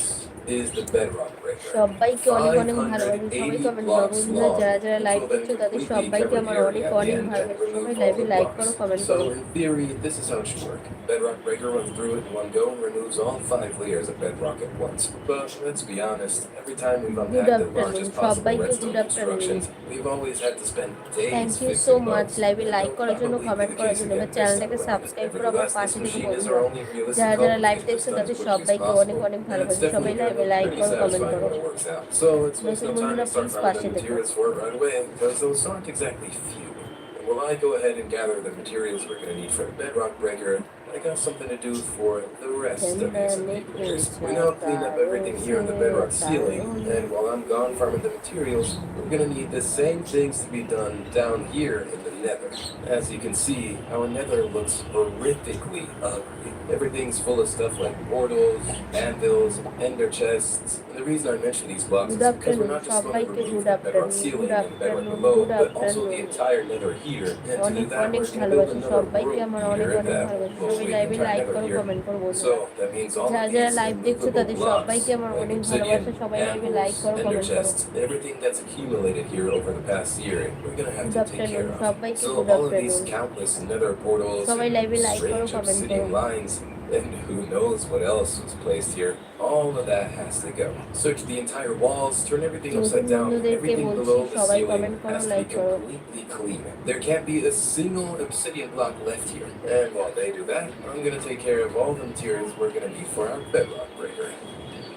[SPEAKER 2] is the bedrock breaker.
[SPEAKER 1] সবাইকে অনেক অনেক ভালোবাসি, সবাই
[SPEAKER 2] 580
[SPEAKER 1] comment করো
[SPEAKER 2] blocks
[SPEAKER 1] বন্ধুরা,
[SPEAKER 2] long,
[SPEAKER 1] যারা যারা
[SPEAKER 2] which
[SPEAKER 1] live
[SPEAKER 2] will then
[SPEAKER 1] দেখছো তাদের
[SPEAKER 2] completely
[SPEAKER 1] সবাইকে
[SPEAKER 2] cover the
[SPEAKER 1] আমার অনেক
[SPEAKER 2] area at the
[SPEAKER 1] অনেক
[SPEAKER 2] end and
[SPEAKER 1] ভালোবাসি, সবাই
[SPEAKER 2] remove all
[SPEAKER 1] লাইভে
[SPEAKER 2] the
[SPEAKER 1] লাইক করো,
[SPEAKER 2] blocks.
[SPEAKER 1] কমেন্ট
[SPEAKER 2] So
[SPEAKER 1] করো।
[SPEAKER 2] in theory, this is how it should work. Bedrock breaker runs through it in one go and removes all 5 layers of bedrock at once. But let's be honest, every time we've
[SPEAKER 1] good
[SPEAKER 2] unpacked the
[SPEAKER 1] afternoon
[SPEAKER 2] largest possible
[SPEAKER 1] সবাইকে, good
[SPEAKER 2] redstone
[SPEAKER 1] afternoon.
[SPEAKER 2] constructions, we've always had to spend days
[SPEAKER 1] thank you so
[SPEAKER 2] fixing
[SPEAKER 1] much
[SPEAKER 2] bugs.
[SPEAKER 1] লাইভে
[SPEAKER 2] And
[SPEAKER 1] like
[SPEAKER 2] they'll
[SPEAKER 1] করার জন্য,
[SPEAKER 2] probably be
[SPEAKER 1] comment
[SPEAKER 2] the
[SPEAKER 1] করার
[SPEAKER 2] case
[SPEAKER 1] জন্য,
[SPEAKER 2] again
[SPEAKER 1] এবার
[SPEAKER 2] this
[SPEAKER 1] চ্যানেলটাকে
[SPEAKER 2] time around.
[SPEAKER 1] Subscribe করো, আমার
[SPEAKER 2] Nevertheless, this
[SPEAKER 1] পাশে থেকে
[SPEAKER 2] machine is
[SPEAKER 1] বন্ধুরা।
[SPEAKER 2] our only realistic
[SPEAKER 1] যারা
[SPEAKER 2] hope
[SPEAKER 1] যারা
[SPEAKER 2] to
[SPEAKER 1] লাইভ
[SPEAKER 2] get this
[SPEAKER 1] দেখছো
[SPEAKER 2] done as
[SPEAKER 1] তাদের
[SPEAKER 2] quickly as
[SPEAKER 1] সবাইকে অনেক
[SPEAKER 2] possible.
[SPEAKER 1] অনেক
[SPEAKER 2] And it's
[SPEAKER 1] ভালোবাসি, সবাই
[SPEAKER 2] definitely
[SPEAKER 1] লাইভে
[SPEAKER 2] gonna look
[SPEAKER 1] লাইক
[SPEAKER 2] pretty
[SPEAKER 1] করো, কমেন্ট
[SPEAKER 2] satisfying
[SPEAKER 1] করো।
[SPEAKER 2] when it works out. So let's waste
[SPEAKER 1] নতুন
[SPEAKER 2] no time
[SPEAKER 1] বন্ধুরা
[SPEAKER 2] and start
[SPEAKER 1] প্লিজ
[SPEAKER 2] finding
[SPEAKER 1] পাশে
[SPEAKER 2] the
[SPEAKER 1] থেকো।
[SPEAKER 2] materials for it right away, because those aren't exactly few. And while I go ahead and gather the materials we're going to need for the bedrock breaker, I got something to do for the rest of the SMP
[SPEAKER 1] চন্দনে
[SPEAKER 2] players. We now clean up everything here in the bedrock ceiling, and while I'm gone farming the materials, we're going to need the same things to be done down here in the nether. As you can see, our nether looks horrifically ugly. Everything's full of stuff like portals, anvils, ender chests. And the reason I mention these blocks
[SPEAKER 1] good
[SPEAKER 2] is because we're
[SPEAKER 1] afternoon
[SPEAKER 2] not just going to
[SPEAKER 1] সবাইকে,
[SPEAKER 2] remove
[SPEAKER 1] good
[SPEAKER 2] the bedrock
[SPEAKER 1] afternoon, good
[SPEAKER 2] ceiling and the bedrock
[SPEAKER 1] afternoon,
[SPEAKER 2] below,
[SPEAKER 1] good
[SPEAKER 2] but also the
[SPEAKER 1] afternoon.
[SPEAKER 2] entire nether here. And to do
[SPEAKER 1] অনেক
[SPEAKER 2] that,
[SPEAKER 1] অনেক
[SPEAKER 2] we're going to build
[SPEAKER 1] ভালোবাসি
[SPEAKER 2] another
[SPEAKER 1] সবাইকে,
[SPEAKER 2] room
[SPEAKER 1] আমার অনেক
[SPEAKER 2] here
[SPEAKER 1] অনেক
[SPEAKER 2] that
[SPEAKER 1] ভালোবাসি,
[SPEAKER 2] will
[SPEAKER 1] সবাই
[SPEAKER 2] leave the
[SPEAKER 1] লাইভে
[SPEAKER 2] entire
[SPEAKER 1] লাইক
[SPEAKER 2] nether
[SPEAKER 1] করো,
[SPEAKER 2] here.
[SPEAKER 1] কমেন্ট করো বন্ধুরা।
[SPEAKER 2] So that means all
[SPEAKER 1] যারা
[SPEAKER 2] of
[SPEAKER 1] যারা
[SPEAKER 2] these
[SPEAKER 1] লাইভ দেখছো
[SPEAKER 2] immovable
[SPEAKER 1] তাদের
[SPEAKER 2] blocks,
[SPEAKER 1] সবাইকে আমার
[SPEAKER 2] like
[SPEAKER 1] অনেক
[SPEAKER 2] obsidian,
[SPEAKER 1] ভালোবাসা, সবাই লাইভে লাইক
[SPEAKER 2] anvils,
[SPEAKER 1] করো,
[SPEAKER 2] ender
[SPEAKER 1] কমেন্ট করো।
[SPEAKER 2] chests, everything that's accumulated here over the past year, we're going to have
[SPEAKER 1] good
[SPEAKER 2] to take
[SPEAKER 1] afternoon
[SPEAKER 2] care of.
[SPEAKER 1] সবাইকে,
[SPEAKER 2] So
[SPEAKER 1] good
[SPEAKER 2] all of these
[SPEAKER 1] afternoon.
[SPEAKER 2] countless nether portals
[SPEAKER 1] সবাই
[SPEAKER 2] and
[SPEAKER 1] লাইভে like করো,
[SPEAKER 2] strange
[SPEAKER 1] comment করো।
[SPEAKER 2] obsidian lines, and who knows what else was placed here, all of that has to go. Search the entire walls, turn everything
[SPEAKER 1] নতুন
[SPEAKER 2] upside down,
[SPEAKER 1] বন্ধুদেরকে
[SPEAKER 2] everything
[SPEAKER 1] বলছি
[SPEAKER 2] below the
[SPEAKER 1] সবাই
[SPEAKER 2] ceiling
[SPEAKER 1] comment করো,
[SPEAKER 2] has to be
[SPEAKER 1] like করো।
[SPEAKER 2] completely clean. There can't be a single obsidian block left here. And while they do that, I'm going to take care of all the materials we're going to need for our bedrock breaker.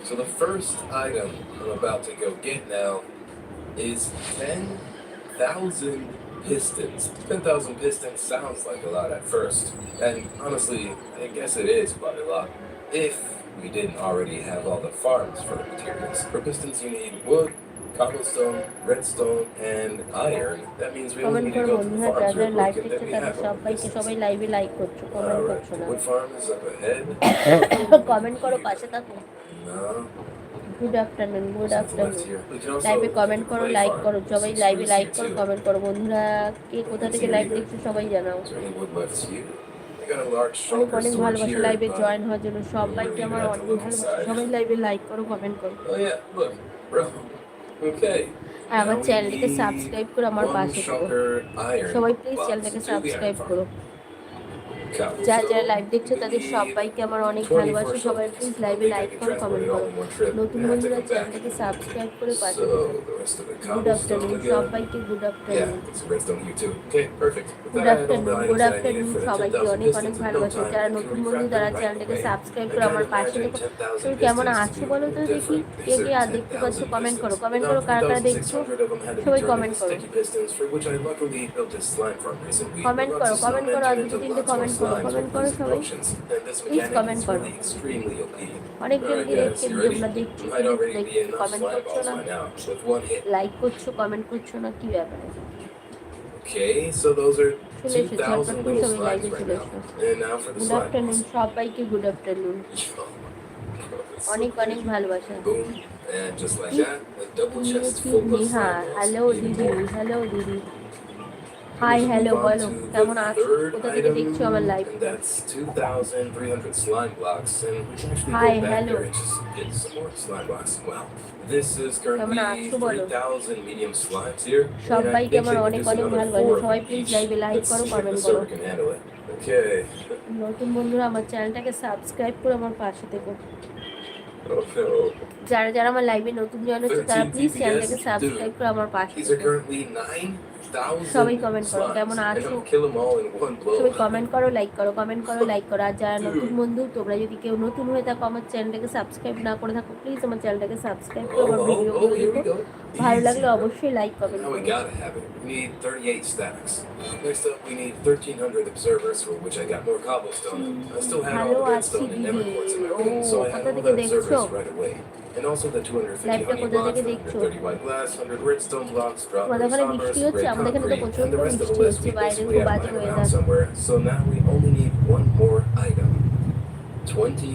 [SPEAKER 2] So the first item I'm about to go get now is 10,000 pistons. 10,000 pistons sounds like a lot at first, and honestly, I guess it is quite a lot. If we didn't already have all the farms for the materials. For pistons, you need wood, cobblestone, redstone, and iron. That means we only
[SPEAKER 1] comment
[SPEAKER 2] need to
[SPEAKER 1] করো
[SPEAKER 2] go to the
[SPEAKER 1] বন্ধুরা,
[SPEAKER 2] farms
[SPEAKER 1] যারা
[SPEAKER 2] real
[SPEAKER 1] যারা live
[SPEAKER 2] quick, and
[SPEAKER 1] দেখছো
[SPEAKER 2] then we
[SPEAKER 1] তাদের
[SPEAKER 2] have all the
[SPEAKER 1] সবাইকে,
[SPEAKER 2] pistons.
[SPEAKER 1] সবাই লাইভে like করছো, কমেন্ট
[SPEAKER 2] Alright,
[SPEAKER 1] করছো
[SPEAKER 2] the
[SPEAKER 1] না।
[SPEAKER 2] wood farm is up ahead.
[SPEAKER 1] Comment করো, পাশে থাকো।
[SPEAKER 2] No,
[SPEAKER 1] good afternoon, good
[SPEAKER 2] there's nothing left
[SPEAKER 1] afternoon.
[SPEAKER 2] here. We can also
[SPEAKER 1] লাইভে
[SPEAKER 2] get
[SPEAKER 1] কমেন্ট
[SPEAKER 2] the
[SPEAKER 1] করো,
[SPEAKER 2] clay
[SPEAKER 1] লাইক
[SPEAKER 2] farm,
[SPEAKER 1] করো,
[SPEAKER 2] which
[SPEAKER 1] সবাই
[SPEAKER 2] looks
[SPEAKER 1] লাইভে
[SPEAKER 2] pretty
[SPEAKER 1] লাইক
[SPEAKER 2] here
[SPEAKER 1] করো,
[SPEAKER 2] too.
[SPEAKER 1] কমেন্ট করো বন্ধুরা। কে কোথা
[SPEAKER 2] Nothing's
[SPEAKER 1] থেকে
[SPEAKER 2] here
[SPEAKER 1] লাইভ
[SPEAKER 2] either.
[SPEAKER 1] দেখছো সবাই জানাও।
[SPEAKER 2] Is there any wood left here? I got a large
[SPEAKER 1] অনেক
[SPEAKER 2] shulker
[SPEAKER 1] অনেক
[SPEAKER 2] storage
[SPEAKER 1] ভালোবাসা
[SPEAKER 2] here,
[SPEAKER 1] লাইভে
[SPEAKER 2] but
[SPEAKER 1] জয়েন হওয়ার জন্য,
[SPEAKER 2] we
[SPEAKER 1] সবাইকে
[SPEAKER 2] wouldn't even
[SPEAKER 1] আমার
[SPEAKER 2] have to
[SPEAKER 1] অনেক
[SPEAKER 2] look
[SPEAKER 1] ভালোবাসা,
[SPEAKER 2] inside.
[SPEAKER 1] সবাই লাইভে লাইক করো, কমেন্ট করো।
[SPEAKER 2] Oh yeah, look, bro. Okay.
[SPEAKER 1] আর
[SPEAKER 2] Now
[SPEAKER 1] আমার
[SPEAKER 2] we
[SPEAKER 1] চ্যানেলটাকে
[SPEAKER 2] need
[SPEAKER 1] সাবস্ক্রাইব করে আমার
[SPEAKER 2] 1
[SPEAKER 1] পাশে থেকো।
[SPEAKER 2] shulker iron
[SPEAKER 1] সবাই প্লিজ
[SPEAKER 2] box
[SPEAKER 1] চ্যানেলটাকে
[SPEAKER 2] to the iron
[SPEAKER 1] subscribe
[SPEAKER 2] farm.
[SPEAKER 1] করো। যারা যারা লাইভ দেখছো তাদের সবাইকে আমার অনেক ভালোবাসা, সবাই প্লিজ লাইভে লাইক করো, কমেন্ট করো। নতুন বন্ধুরা চ্যানেলটাকে সাবস্ক্রাইব করে পাশে থেকো। গুড আফটারনুন সবাইকে, good afternoon. Good afternoon, good afternoon সবাইকে অনেক অনেক ভালোবাসা। যারা নতুন বন্ধু তারা চ্যানেলটাকে সাবস্ক্রাইব করে আমার পাশে থেকো। তুমি কেমন আছো বলো তো দেখি, কে কে আর দেখতে পাচ্ছ কমেন্ট করো, কমেন্ট করো, কারা কারা দেখছো সবাই কমেন্ট করো, কমেন্ট করো, কমেন্ট করো, আর দুটো তিনটে কমেন্ট করো, কমেন্ট করো সবাই প্লিজ কমেন্ট করো। অনেকজন দেখছে ভিডিওগুলো দেখছো কিন্তু কমেন্ট করছো না, লাইক করছো, কমেন্ট করছো না, কি ব্যাপার?
[SPEAKER 2] Okay, so those are
[SPEAKER 1] চলে এসো, ঝটপট
[SPEAKER 2] 2,000
[SPEAKER 1] করে
[SPEAKER 2] little
[SPEAKER 1] সবাই লাইভে
[SPEAKER 2] slimes right
[SPEAKER 1] চলে
[SPEAKER 2] now.
[SPEAKER 1] এসো।
[SPEAKER 2] And now for the
[SPEAKER 1] good
[SPEAKER 2] slime
[SPEAKER 1] afternoon
[SPEAKER 2] box.
[SPEAKER 1] সবাইকে, গুড আফটারনুন, অনেক অনেক ভালোবাসা।
[SPEAKER 2] Boom, and just like that, a double chest full of
[SPEAKER 1] Neha,
[SPEAKER 2] slime balls.
[SPEAKER 1] Hello
[SPEAKER 2] Even
[SPEAKER 1] দিদি,
[SPEAKER 2] more.
[SPEAKER 1] হ্যালো দিদি,
[SPEAKER 2] We're
[SPEAKER 1] hi
[SPEAKER 2] gonna
[SPEAKER 1] hello
[SPEAKER 2] move on
[SPEAKER 1] বলো,
[SPEAKER 2] to
[SPEAKER 1] কেমন
[SPEAKER 2] the
[SPEAKER 1] আছো,
[SPEAKER 2] third
[SPEAKER 1] কোথা থেকে
[SPEAKER 2] item,
[SPEAKER 1] দেখছো আমার
[SPEAKER 2] and
[SPEAKER 1] লাইভটা?
[SPEAKER 2] that's 2,300 slime blocks. And we can actually
[SPEAKER 1] Hi,
[SPEAKER 2] go back
[SPEAKER 1] hello.
[SPEAKER 2] there and just get some more slime blocks. Wow. This is
[SPEAKER 1] কেমন
[SPEAKER 2] currently
[SPEAKER 1] আছো বলো?
[SPEAKER 2] 3,000 medium slimes here. And I
[SPEAKER 1] সবাইকে
[SPEAKER 2] think
[SPEAKER 1] আমার
[SPEAKER 2] they can
[SPEAKER 1] অনেক
[SPEAKER 2] just
[SPEAKER 1] অনেক
[SPEAKER 2] another
[SPEAKER 1] ভালোবাসা,
[SPEAKER 2] 4 of
[SPEAKER 1] সবাই
[SPEAKER 2] them
[SPEAKER 1] please
[SPEAKER 2] each.
[SPEAKER 1] লাইভে লাইক
[SPEAKER 2] Let's
[SPEAKER 1] করো,
[SPEAKER 2] see if
[SPEAKER 1] কমেন্ট
[SPEAKER 2] the
[SPEAKER 1] করো।
[SPEAKER 2] server can handle it. Okay.
[SPEAKER 1] নতুন বন্ধুরা আমার চ্যানেলটাকে সাবস্ক্রাইব করে আমার পাশে থেকো।
[SPEAKER 2] Oh no.
[SPEAKER 1] যারা যারা আমার লাইভে নতুন জয়েন হচ্ছে তারা
[SPEAKER 2] 13
[SPEAKER 1] প্লিজ চ্যানেলটাকে
[SPEAKER 2] TPS,
[SPEAKER 1] সাবস্ক্রাইব করে আমার পাশে
[SPEAKER 2] These are
[SPEAKER 1] থেকো।
[SPEAKER 2] currently 9,000
[SPEAKER 1] সবাই কমেন্ট করো,
[SPEAKER 2] slimes,
[SPEAKER 1] কেমন
[SPEAKER 2] and
[SPEAKER 1] আছো?
[SPEAKER 2] I'll kill them all in one
[SPEAKER 1] সবাই
[SPEAKER 2] blow.
[SPEAKER 1] কমেন্ট করো, লাইক করো, কমেন্ট করো, লাইক করো। আর যারা নতুন
[SPEAKER 2] Dude.
[SPEAKER 1] বন্ধু, তোমরা যদি কেউ নতুন হয়ে থাকো আমার চ্যানেলটাকে সাবস্ক্রাইব না করে থাকো, প্লিজ আমার চ্যানেলটাকে সাবস্ক্রাইব করো, আমার ভিডিওগুলো
[SPEAKER 2] Here we
[SPEAKER 1] দেখো,
[SPEAKER 2] go.
[SPEAKER 1] ভালো
[SPEAKER 2] Easy,
[SPEAKER 1] লাগলে
[SPEAKER 2] bro.
[SPEAKER 1] অবশ্যই লাইক কমেন্ট
[SPEAKER 2] Now we
[SPEAKER 1] করো।
[SPEAKER 2] gotta have it. We need 38 stacks. Next up, we need 1,300 observers, for which I got more cobblestone. I still had all
[SPEAKER 1] ভালো
[SPEAKER 2] the
[SPEAKER 1] আছি
[SPEAKER 2] redstone and nether
[SPEAKER 1] দিদি।
[SPEAKER 2] quartz in my
[SPEAKER 1] ও
[SPEAKER 2] room, so I had
[SPEAKER 1] কোথা
[SPEAKER 2] all
[SPEAKER 1] থেকে
[SPEAKER 2] the
[SPEAKER 1] দেখছো?
[SPEAKER 2] observers right away. And also the 250
[SPEAKER 1] লাইভটা
[SPEAKER 2] honey
[SPEAKER 1] কোথা
[SPEAKER 2] blocks,
[SPEAKER 1] থেকে
[SPEAKER 2] the
[SPEAKER 1] দেখছো?
[SPEAKER 2] 130 white glass, 100 redstone blocks,
[SPEAKER 1] তোমাদের
[SPEAKER 2] strawberry
[SPEAKER 1] ওখানে বৃষ্টি
[SPEAKER 2] stompers,
[SPEAKER 1] হচ্ছে?
[SPEAKER 2] gray
[SPEAKER 1] আমাদের এখানে তো
[SPEAKER 2] concrete, and
[SPEAKER 1] প্রচন্ড
[SPEAKER 2] the rest of the
[SPEAKER 1] বৃষ্টি
[SPEAKER 2] list
[SPEAKER 1] হচ্ছে,
[SPEAKER 2] we
[SPEAKER 1] বাইরে
[SPEAKER 2] basically
[SPEAKER 1] খুব
[SPEAKER 2] have
[SPEAKER 1] বাজে
[SPEAKER 2] lying around
[SPEAKER 1] weather.
[SPEAKER 2] somewhere. So now we only need one more item. 20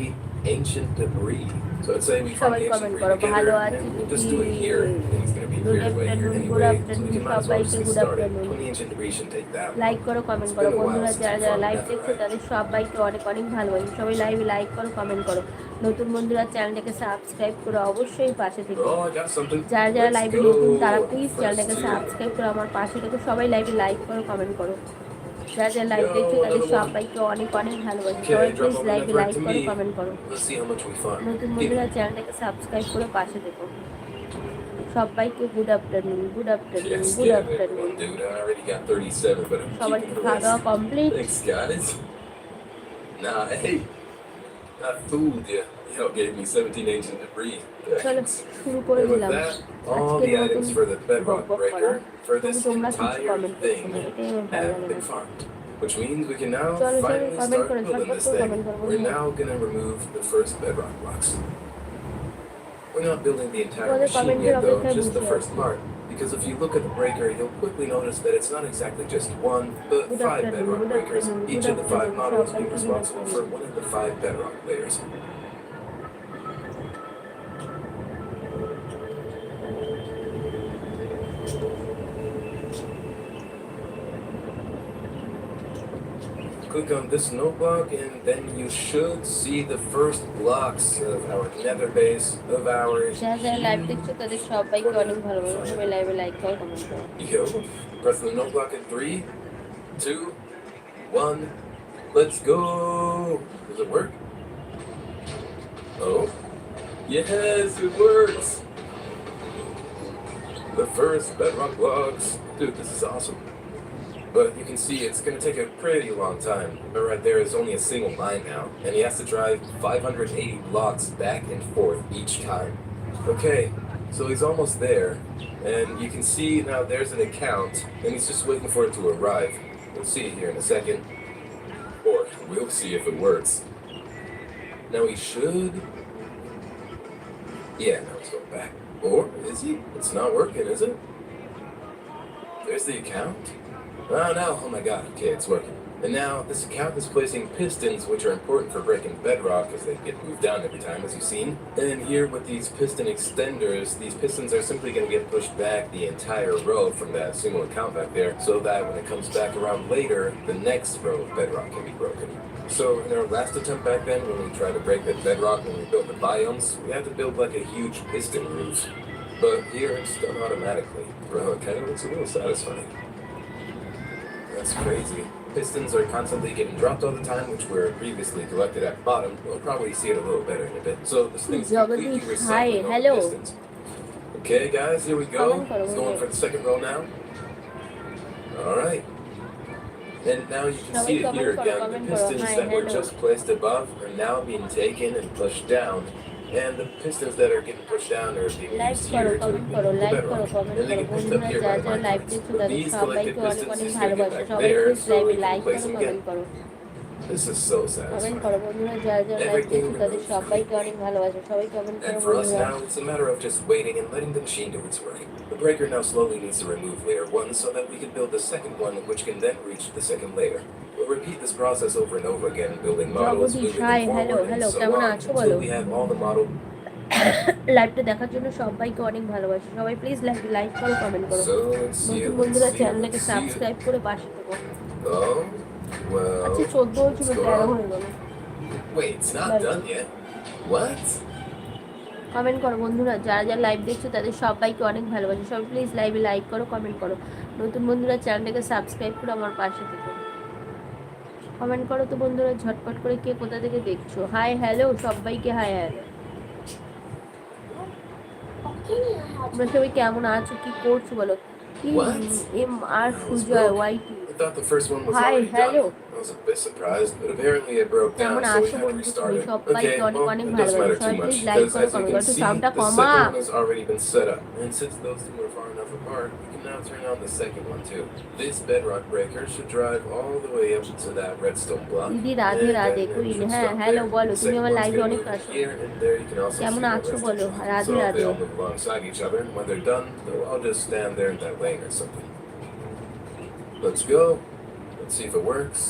[SPEAKER 2] ancient debris. So let's say we find
[SPEAKER 1] সবাই
[SPEAKER 2] the ancient
[SPEAKER 1] কমেন্ট
[SPEAKER 2] debris
[SPEAKER 1] করো, ভালো
[SPEAKER 2] together,
[SPEAKER 1] আছি
[SPEAKER 2] and we'll just
[SPEAKER 1] দিদি।
[SPEAKER 2] do it here. And he's gonna be
[SPEAKER 1] good
[SPEAKER 2] here way here
[SPEAKER 1] afternoon, good
[SPEAKER 2] anyway, so we
[SPEAKER 1] afternoon
[SPEAKER 2] can might as well just
[SPEAKER 1] সবাইকে,
[SPEAKER 2] get
[SPEAKER 1] good
[SPEAKER 2] started.
[SPEAKER 1] Afternoon.
[SPEAKER 2] 20 ancient debris shouldn't take that
[SPEAKER 1] like
[SPEAKER 2] long.
[SPEAKER 1] করো, comment
[SPEAKER 2] It's
[SPEAKER 1] করো
[SPEAKER 2] been a while
[SPEAKER 1] বন্ধুরা,
[SPEAKER 2] since
[SPEAKER 1] যারা
[SPEAKER 2] we
[SPEAKER 1] যারা
[SPEAKER 2] farmed
[SPEAKER 1] live দেখছো
[SPEAKER 2] netherite.
[SPEAKER 1] তাদের সবাইকে অনেক অনেক ভালোবাসি। সবাই লাইভে লাইক করো, কমেন্ট করো। নতুন বন্ধুরা চ্যানেলটাকে সাবস্ক্রাইব করো, অবশ্যই পাশে থেকে।
[SPEAKER 2] Oh, I got something.
[SPEAKER 1] যারা যারা
[SPEAKER 2] Let's
[SPEAKER 1] লাইভে
[SPEAKER 2] go.
[SPEAKER 1] নতুন তারা প্লিজ
[SPEAKER 2] First
[SPEAKER 1] চ্যানেলটাকে
[SPEAKER 2] two.
[SPEAKER 1] সাবস্ক্রাইব করো, আমার পাশে থেকে। সবাই লাইভে লাইক করো, কমেন্ট করো। যারা যারা লাইভ
[SPEAKER 2] Yo,
[SPEAKER 1] দেখছো তাদের
[SPEAKER 2] another one.
[SPEAKER 1] সবাইকে অনেক অনেক ভালোবাসি। সবাই
[SPEAKER 2] Okay, drop
[SPEAKER 1] প্লিজ
[SPEAKER 2] over
[SPEAKER 1] লাইভে
[SPEAKER 2] netherite
[SPEAKER 1] লাইক
[SPEAKER 2] to
[SPEAKER 1] করো,
[SPEAKER 2] me.
[SPEAKER 1] কমেন্ট করো।
[SPEAKER 2] Let's see how much we farm.
[SPEAKER 1] নতুন
[SPEAKER 2] Give me.
[SPEAKER 1] বন্ধুরা চ্যানেলটাকে সাবস্ক্রাইব করে পাশে থেকো। সবাইকে good afternoon, good afternoon,
[SPEAKER 2] Yes,
[SPEAKER 1] good
[SPEAKER 2] damn
[SPEAKER 1] afternoon.
[SPEAKER 2] everyone, dude. I already got 37, but I'm
[SPEAKER 1] সবার
[SPEAKER 2] keeping
[SPEAKER 1] কি
[SPEAKER 2] the
[SPEAKER 1] খাওয়া
[SPEAKER 2] rest.
[SPEAKER 1] দাওয়া complete?
[SPEAKER 2] Thanks, guys. Nah, hey, I fooled you. Y'all gave me 17 ancient debris.
[SPEAKER 1] চলো
[SPEAKER 2] Thanks.
[SPEAKER 1] শুরু করে
[SPEAKER 2] And with
[SPEAKER 1] দিলাম
[SPEAKER 2] that, all
[SPEAKER 1] আজকে
[SPEAKER 2] the
[SPEAKER 1] নতুন
[SPEAKER 2] items for the
[SPEAKER 1] বক
[SPEAKER 2] bedrock
[SPEAKER 1] বক করা।
[SPEAKER 2] breaker for
[SPEAKER 1] তবু
[SPEAKER 2] this
[SPEAKER 1] তোমরা কিছু
[SPEAKER 2] entire
[SPEAKER 1] কমেন্ট করছো
[SPEAKER 2] thing
[SPEAKER 1] না, এটাই আমার ভালো
[SPEAKER 2] have
[SPEAKER 1] লাগে
[SPEAKER 2] been
[SPEAKER 1] না।
[SPEAKER 2] farmed. Which means we can now
[SPEAKER 1] চলো চলো
[SPEAKER 2] finally
[SPEAKER 1] কমেন্ট
[SPEAKER 2] start
[SPEAKER 1] করো,
[SPEAKER 2] building
[SPEAKER 1] ঝটপট
[SPEAKER 2] this
[SPEAKER 1] করে
[SPEAKER 2] thing.
[SPEAKER 1] কমেন্ট করো
[SPEAKER 2] We're
[SPEAKER 1] বন্ধুরা।
[SPEAKER 2] now gonna remove the first bedrock blocks. We're not building the entire
[SPEAKER 1] তোমাদের
[SPEAKER 2] machine
[SPEAKER 1] কমেন্টের
[SPEAKER 2] yet though,
[SPEAKER 1] অপেক্ষায়
[SPEAKER 2] just the
[SPEAKER 1] বসে
[SPEAKER 2] first
[SPEAKER 1] আছি।
[SPEAKER 2] part. Because if you look at the breaker, you'll quickly notice that it's not exactly just one, but
[SPEAKER 1] good
[SPEAKER 2] 5
[SPEAKER 1] afternoon,
[SPEAKER 2] bedrock
[SPEAKER 1] good
[SPEAKER 2] breakers.
[SPEAKER 1] Afternoon, good
[SPEAKER 2] Each of the 5
[SPEAKER 1] afternoon
[SPEAKER 2] models being
[SPEAKER 1] সবাইকে, good
[SPEAKER 2] responsible for
[SPEAKER 1] afternoon.
[SPEAKER 2] one of the 5 bedrock layers. Click on this note block and then you should see the first blocks of our nether base of our
[SPEAKER 1] যারা যারা live দেখছো তাদের সবাইকে অনেক ভালোবাসি। সবাই লাইভে লাইক করো, কমেন্ট করো।
[SPEAKER 2] Yo, press the note block in 3, 2, 1. Let's go. Does it work? Oh, yes, it works. The first bedrock blocks. Dude, this is awesome. But you can see it's going to take a pretty long time. But right there is only a single line now, and he has to drive 580 blocks back and forth each time. Okay, so he's almost there, and you can see now there's an account, and he's just waiting for it to arrive. We'll see it here in a second, or we'll see if it works. Now he should... Yeah, now he's going back. Or is he? It's not working, is it? There's the account. Oh no, oh my god, okay, it's working. And now this account is placing pistons which are important for breaking bedrock as they get moved down every time, as you've seen. And here with these piston extenders, these pistons are simply going to get pushed back the entire row from that single account back there, so that when it comes back around later, the next row of bedrock can be broken. So in our last attempt back then, when we tried to break the bedrock when we built the biomes, we had to build like a huge piston roof. But here it's done automatically. Bro, it kind of looks a little satisfying. That's crazy. Pistons are constantly getting dropped all the time, which were previously collected at the bottom. We'll probably see it a little better in a bit. So this thing's completely
[SPEAKER 1] Jagadish, hi,
[SPEAKER 2] recycling all the
[SPEAKER 1] hello.
[SPEAKER 2] pistons. Okay, guys, here we go.
[SPEAKER 1] Comment karo,
[SPEAKER 2] It's going for the second row now. All right. And now you can see it here again. The pistons that were just placed above are now being taken and pushed down. And the pistons that are getting pushed down are being
[SPEAKER 1] like
[SPEAKER 2] used
[SPEAKER 1] করো,
[SPEAKER 2] here to
[SPEAKER 1] comment
[SPEAKER 2] remove
[SPEAKER 1] করো,
[SPEAKER 2] the
[SPEAKER 1] like করো,
[SPEAKER 2] bedrock.
[SPEAKER 1] Comment
[SPEAKER 2] And they
[SPEAKER 1] করো
[SPEAKER 2] get pushed up
[SPEAKER 1] বন্ধুরা,
[SPEAKER 2] here
[SPEAKER 1] যারা
[SPEAKER 2] by
[SPEAKER 1] যারা live
[SPEAKER 2] minecarts.
[SPEAKER 1] দেখছো
[SPEAKER 2] With
[SPEAKER 1] তাদের
[SPEAKER 2] these
[SPEAKER 1] সবাইকে
[SPEAKER 2] collected
[SPEAKER 1] অনেক
[SPEAKER 2] pistons,
[SPEAKER 1] অনেক
[SPEAKER 2] he's going to get
[SPEAKER 1] ভালোবাসা।
[SPEAKER 2] back
[SPEAKER 1] সবাই
[SPEAKER 2] there
[SPEAKER 1] প্লিজ
[SPEAKER 2] so
[SPEAKER 1] লাইভে
[SPEAKER 2] we can
[SPEAKER 1] লাইক
[SPEAKER 2] place
[SPEAKER 1] করো,
[SPEAKER 2] him
[SPEAKER 1] কমেন্ট
[SPEAKER 2] again.
[SPEAKER 1] করো।
[SPEAKER 2] This is so
[SPEAKER 1] comment
[SPEAKER 2] satisfying.
[SPEAKER 1] করো বন্ধুরা, যারা যারা লাইভ
[SPEAKER 2] Everything
[SPEAKER 1] দেখছো তাদের
[SPEAKER 2] moves
[SPEAKER 1] সবাইকে
[SPEAKER 2] quickly.
[SPEAKER 1] অনেক ভালোবাসা। সবাই কমেন্ট করো
[SPEAKER 2] And for us
[SPEAKER 1] বন্ধুরা।
[SPEAKER 2] now, it's a matter of just waiting and letting the machine do its work. The breaker now slowly needs to remove layer 1 so that we can build the second one, which can then reach the second layer. We'll repeat this process over and over again, building models,
[SPEAKER 1] Jagdish,
[SPEAKER 2] moving
[SPEAKER 1] hi,
[SPEAKER 2] them
[SPEAKER 1] hello
[SPEAKER 2] forward,
[SPEAKER 1] hello,
[SPEAKER 2] and so
[SPEAKER 1] কেমন
[SPEAKER 2] on,
[SPEAKER 1] আছো বলো?
[SPEAKER 2] until we have all the model.
[SPEAKER 1] লাইভটা দেখার জন্য সবাইকে অনেক ভালোবাসি। সবাই প্লিজ লাইভে লাইক করো, কমেন্ট করো।
[SPEAKER 2] So let's see
[SPEAKER 1] নতুন
[SPEAKER 2] it,
[SPEAKER 1] বন্ধুরা
[SPEAKER 2] let's see it,
[SPEAKER 1] চ্যানেলটাকে
[SPEAKER 2] let's see it.
[SPEAKER 1] সাবস্ক্রাইব করে পাশে থেকো।
[SPEAKER 2] Oh, well,
[SPEAKER 1] আচ্ছা 14 হয়েছিল,
[SPEAKER 2] what's
[SPEAKER 1] 13
[SPEAKER 2] going
[SPEAKER 1] হয়ে
[SPEAKER 2] on?
[SPEAKER 1] গেল।
[SPEAKER 2] Wait, it's not
[SPEAKER 1] Bye.
[SPEAKER 2] done yet. What?
[SPEAKER 1] Comment করো বন্ধুরা, যারা যারা লাইভ দেখছো তাদের সবাইকে অনেক ভালোবাসি। সবাই প্লিজ লাইভে লাইক করো, কমেন্ট করো। নতুন বন্ধুরা চ্যানেলটাকে সাবস্ক্রাইব করে আমার পাশে থেকো। কমেন্ট করো তো বন্ধুরা, ঝটপট করে কে কোথা থেকে দেখছো। হাই হ্যালো সবাইকে, হাই হ্যালো। তোমরা সবাই কেমন আছো, কি করছো বলো? কি
[SPEAKER 2] What?
[SPEAKER 1] M R
[SPEAKER 2] Oh, it's
[SPEAKER 1] Sujoy
[SPEAKER 2] broken.
[SPEAKER 1] YT,
[SPEAKER 2] I thought the first one was
[SPEAKER 1] hi
[SPEAKER 2] already
[SPEAKER 1] hello.
[SPEAKER 2] done. was a bit surprised, but apparently it broke
[SPEAKER 1] কেমন
[SPEAKER 2] down, so we
[SPEAKER 1] আছো
[SPEAKER 2] had to
[SPEAKER 1] বন্ধু তুমি?
[SPEAKER 2] restart it.
[SPEAKER 1] সবাইকে
[SPEAKER 2] Okay,
[SPEAKER 1] অনেক
[SPEAKER 2] well,
[SPEAKER 1] অনেক
[SPEAKER 2] it doesn't
[SPEAKER 1] ভালোবাসা,
[SPEAKER 2] matter too
[SPEAKER 1] সবাই
[SPEAKER 2] much,
[SPEAKER 1] please like
[SPEAKER 2] because
[SPEAKER 1] করো,
[SPEAKER 2] as you
[SPEAKER 1] কমেন্ট
[SPEAKER 2] can
[SPEAKER 1] করো, একটু
[SPEAKER 2] see,
[SPEAKER 1] সাউন্ডটা
[SPEAKER 2] the
[SPEAKER 1] comma.
[SPEAKER 2] second one has already been set up. And since those two are far enough apart, we can now turn on the second one too. This bedrock breaker should drive all the way up to that redstone block,
[SPEAKER 1] দিদি Radhe
[SPEAKER 2] and then
[SPEAKER 1] Radhe,
[SPEAKER 2] it
[SPEAKER 1] queen,
[SPEAKER 2] should
[SPEAKER 1] হ্যাঁ
[SPEAKER 2] stop
[SPEAKER 1] hello
[SPEAKER 2] there.
[SPEAKER 1] বলো,
[SPEAKER 2] The
[SPEAKER 1] তুমি
[SPEAKER 2] second
[SPEAKER 1] আমার
[SPEAKER 2] one's
[SPEAKER 1] লাইভে
[SPEAKER 2] gonna
[SPEAKER 1] অনেক
[SPEAKER 2] move in
[SPEAKER 1] আসো।
[SPEAKER 2] here, and there you can also
[SPEAKER 1] কেমন
[SPEAKER 2] see that
[SPEAKER 1] আছো
[SPEAKER 2] redstone
[SPEAKER 1] বলো,
[SPEAKER 2] block.
[SPEAKER 1] Radhe
[SPEAKER 2] So they
[SPEAKER 1] Radhe.
[SPEAKER 2] all move alongside each other, and when they're done, they'll all just stand there in that lane or something. Let's go. Let's see if it works.